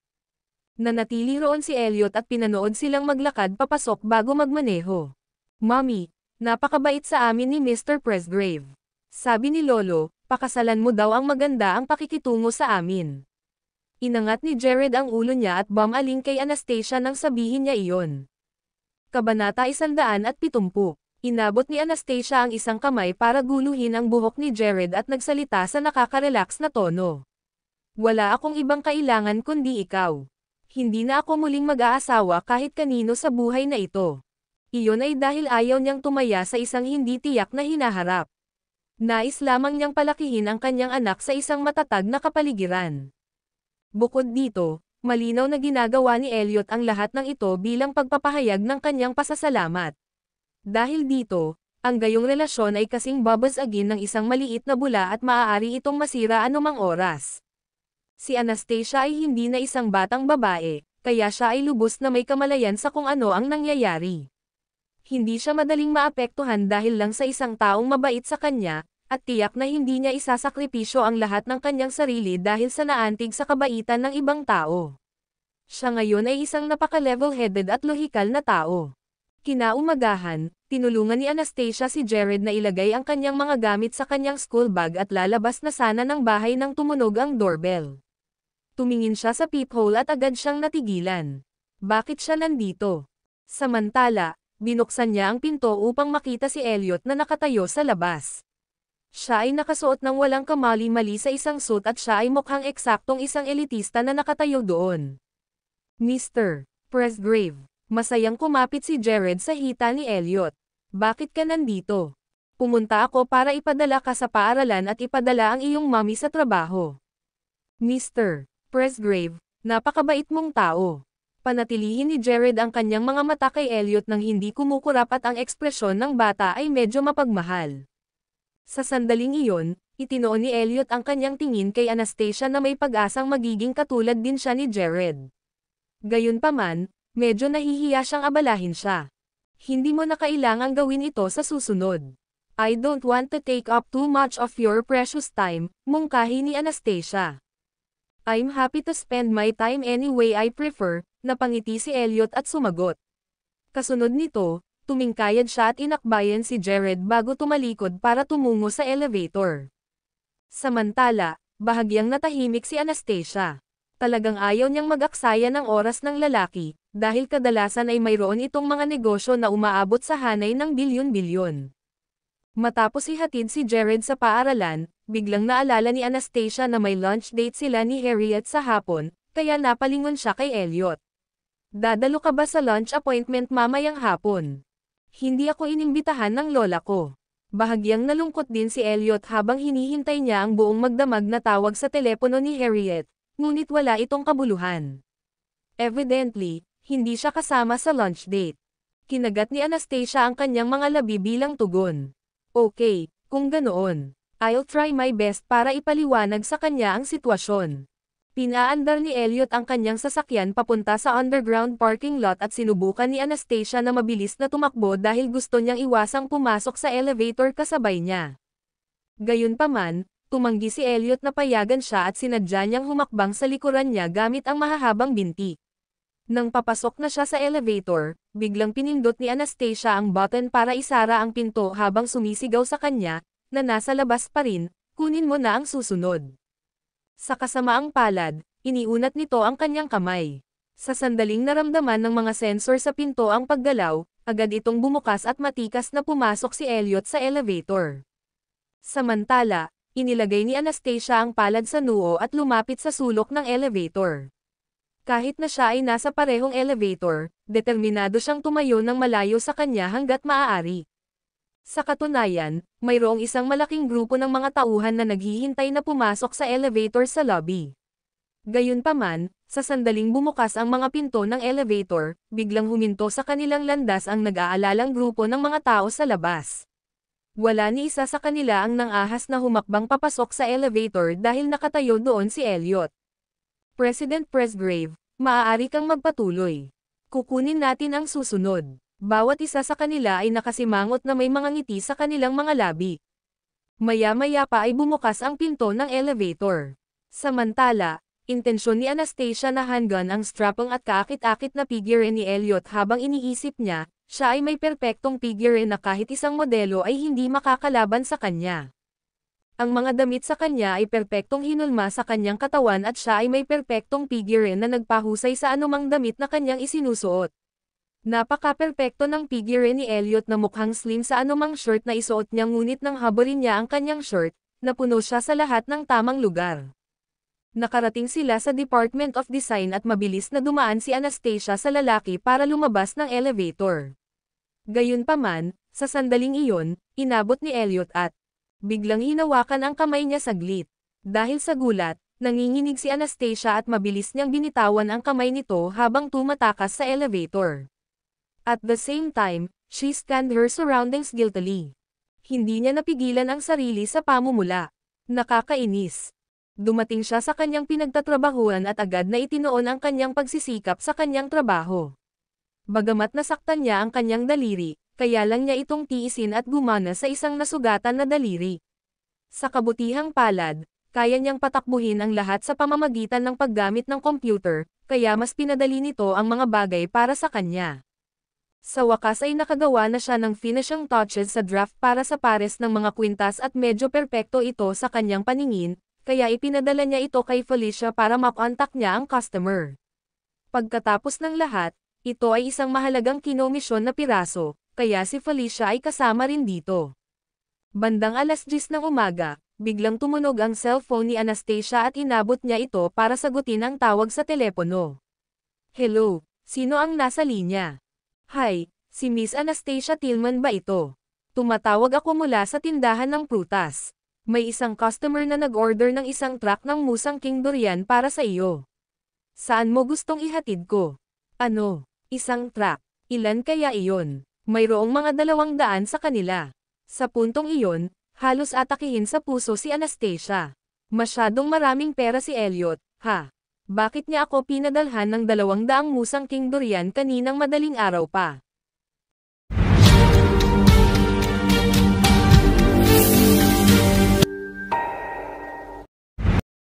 Nanatili roon si Elliot at pinanood silang maglakad papasok bago magmaneho. "Mommy, napakabait sa amin ni Mr. Presgrave. Sabi ni Lolo, pakasalan mo daw ang maganda ang pakikitungo sa amin." Inangat ni Jared ang ulo niya at bumaling kay Anastasia nang sabihin niya iyon. Kabanata 170. Inabot ni Anastasia ang isang kamay para guluhin ang buhok ni Jared at nagsalita sa nakaka-relax na tono. "Wala akong ibang kailangan kundi ikaw. Hindi na ako muling mag-aasawa kahit kanino sa buhay na ito." Iyon ay dahil ayaw niyang tumaya sa isang hindi tiyak na hinaharap. Nais lamang niyang palakihin ang kanyang anak sa isang matatag na kapaligiran. Bukod dito, malinaw na ginagawa ni Elliot ang lahat ng ito bilang pagpapahayag ng kanyang pasasalamat. Dahil dito, ang gayong relasyon ay kasing babasagin ng isang maliit na bula at maaari itong masira anumang oras. Si Anastasia ay hindi na isang batang babae, kaya siya ay lubos na may kamalayan sa kung ano ang nangyayari. Hindi siya madaling maapektuhan dahil lang sa isang taong mabait sa kanya, at tiyak na hindi niya isasakripisyo ang lahat ng kanyang sarili dahil sa naantig sa kabaitan ng ibang tao. Siya ngayon ay isang napaka-level-headed at lohikal na tao. Kinaumagahan, tinulungan ni Anastasia si Jared na ilagay ang kanyang mga gamit sa kanyang school bag at lalabas na sana ng bahay nang tumunog ang doorbell. Tumingin siya sa peephole at agad siyang natigilan. Bakit siya nandito? Samantala, binuksan niya ang pinto upang makita si Elliot na nakatayo sa labas. Siya ay nakasuot ng walang kamali-mali sa isang suit at siya ay mukhang eksaktong isang elitista na nakatayo doon. "Mr. Presgrave." Masayang kumapit si Jared sa hita ni Elliot. "Bakit ka nandito?" "Pumunta ako para ipadala ka sa paaralan at ipadala ang iyong mommy sa trabaho." "Mr. Presgrave, napakabait mong tao." Panatilihin ni Jared ang kanyang mga mata kay Elliot nang hindi kumukurap at ang ekspresyon ng bata ay medyo mapagmahal. Sa sandaling iyon, itinoon ni Elliot ang kanyang tingin kay Anastasia na may pag-asang magiging katulad din siya ni Jared. Gayunpaman, medyo nahihiya siyang abalahin siya. "Hindi mo na kailangang gawin ito sa susunod. I don't want to take up too much of your precious time," mungkahi ni Anastasia. "I'm happy to spend my time any way I prefer," napangiti si Elliot at sumagot. Kasunod nito, tumingkayad siya at inakbayan si Jared bago tumalikod para tumungo sa elevator. Samantala, bahagyang natahimik si Anastasia. Talagang ayaw niyang mag-aksaya ng oras ng lalaki, dahil kadalasan ay mayroon itong mga negosyo na umaabot sa hanay ng bilyon-bilyon. Matapos ihatid si Jared sa paaralan, biglang naalala ni Anastasia na may lunch date sila ni Harriet sa hapon, kaya napalingon siya kay Elliot. "Dadalo ka ba sa lunch appointment mamayang hapon?" "Hindi ako inimbitahan ng lola ko." Bahagyang nalungkot din si Elliot habang hinihintay niya ang buong magdamag na tawag sa telepono ni Harriet, ngunit wala itong kabuluhan. Evidently, hindi siya kasama sa lunch date. Kinagat ni Anastasia ang kanyang mga labi bilang tugon. Okay, kung ganoon, I'll try my best para ipaliwanag sa kanya ang sitwasyon. Pinaandar ni Elliot ang kanyang sasakyan papunta sa underground parking lot at sinubukan ni Anastasia na mabilis na tumakbo dahil gusto niyang iwasang pumasok sa elevator kasabay niya. Gayunpaman, tumanggi si Elliot na payagan siya at sinadya niyang humakbang sa likuran niya gamit ang mahahabang binti. Nang papasok na siya sa elevator, biglang pinindot ni Anastasia ang button para isara ang pinto habang sumisigaw sa kanya, na nasa labas pa rin, kunin mo na ang susunod. Sa kasamaang palad, iniunat nito ang kanyang kamay. Sa sandaling naramdaman ng mga sensor sa pinto ang paggalaw, agad itong bumukas at matikas na pumasok si Elliot sa elevator. Samantala, inilagay ni Anastasia ang palad sa noo at lumapit sa sulok ng elevator. Kahit na siya ay nasa parehong elevator, determinado siyang tumayo ng malayo sa kanya hanggat maaari. Sa katunayan, mayroong isang malaking grupo ng mga tauhan na naghihintay na pumasok sa elevator sa lobby. Gayunpaman, sa sandaling bumukas ang mga pinto ng elevator, biglang huminto sa kanilang landas ang nag-aalalang grupo ng mga tao sa labas. Wala ni isa sa kanila ang nangahas na humakbang papasok sa elevator dahil nakatayo doon si Elliot. President Presgrave, maaari kang magpatuloy. Kukunin natin ang susunod. Bawat isa sa kanila ay nakasimangot na may mga ngiti sa kanilang mga labi. Maya-maya pa ay bumukas ang pinto ng elevator. Samantala, intensyon ni Anastasia na handgun ang strapong at kaakit-akit na figure ni Elliot habang iniisip niya, siya ay may perpektong figure na kahit isang modelo ay hindi makakalaban sa kanya. Ang mga damit sa kanya ay perpektong hinulma sa kanyang katawan at siya ay may perpektong figure na nagpahusay sa anumang damit na kanyang isinusuot. Napaka-perpekto ng figure ni Elliot na mukhang slim sa anumang shirt na isuot niya ngunit nang habulin niya ang kanyang shirt, napuno siya sa lahat ng tamang lugar. Nakarating sila sa Department of Design at mabilis na dumaan si Anastasia sa lalaki para lumabas ng elevator. Gayunpaman, sa sandaling iyon, inabot ni Elliot at biglang hinawakan ang kamay niya saglit. Dahil sa gulat, nanginginig si Anastasia at mabilis niyang binitawan ang kamay nito habang tumatakas sa elevator. At the same time, she scanned her surroundings guiltily. Hindi niya napigilan ang sarili sa pamumula. Nakakainis. Dumating siya sa kanyang pinagtatrabahuan at agad na itinoon ang kanyang pagsisikap sa kanyang trabaho. Bagamat nasaktan niya ang kanyang daliri, kaya lang niya itong tiisin at gumana sa isang nasugatan na daliri. Sa kabutihang palad, kaya niyang patakbuhin ang lahat sa pamamagitan ng paggamit ng computer, kaya mas pinadali nito ang mga bagay para sa kanya. Sa wakas ay nakagawa na siya ng finishing touches sa draft para sa pares ng mga kwintas at medyo perpekto ito sa kanyang paningin, kaya ipinadala niya ito kay Felicia para makontak niya ang customer. Pagkatapos ng lahat, ito ay isang mahalagang kinomisyon na piraso, kaya si Felicia ay kasama rin dito. Bandang 10:00 ng umaga, biglang tumunog ang cellphone ni Anastasia at inabot niya ito para sagutin ang tawag sa telepono. Hello, sino ang nasa linya? Hi, si Miss Anastasia Tillman ba ito? Tumatawag ako mula sa tindahan ng prutas. May isang customer na nag-order ng isang truck ng musang king durian para sa iyo. Saan mo gustong ihatid ko? Ano? Isang truck. Ilan kaya iyon? Mayroong mga 200 sa kanila. Sa puntong iyon, halos atakihin sa puso si Anastasia. Masyadong maraming pera si Elliot, ha? Bakit niya ako pinadalhan ng 200 musang king durian kaninang madaling araw pa?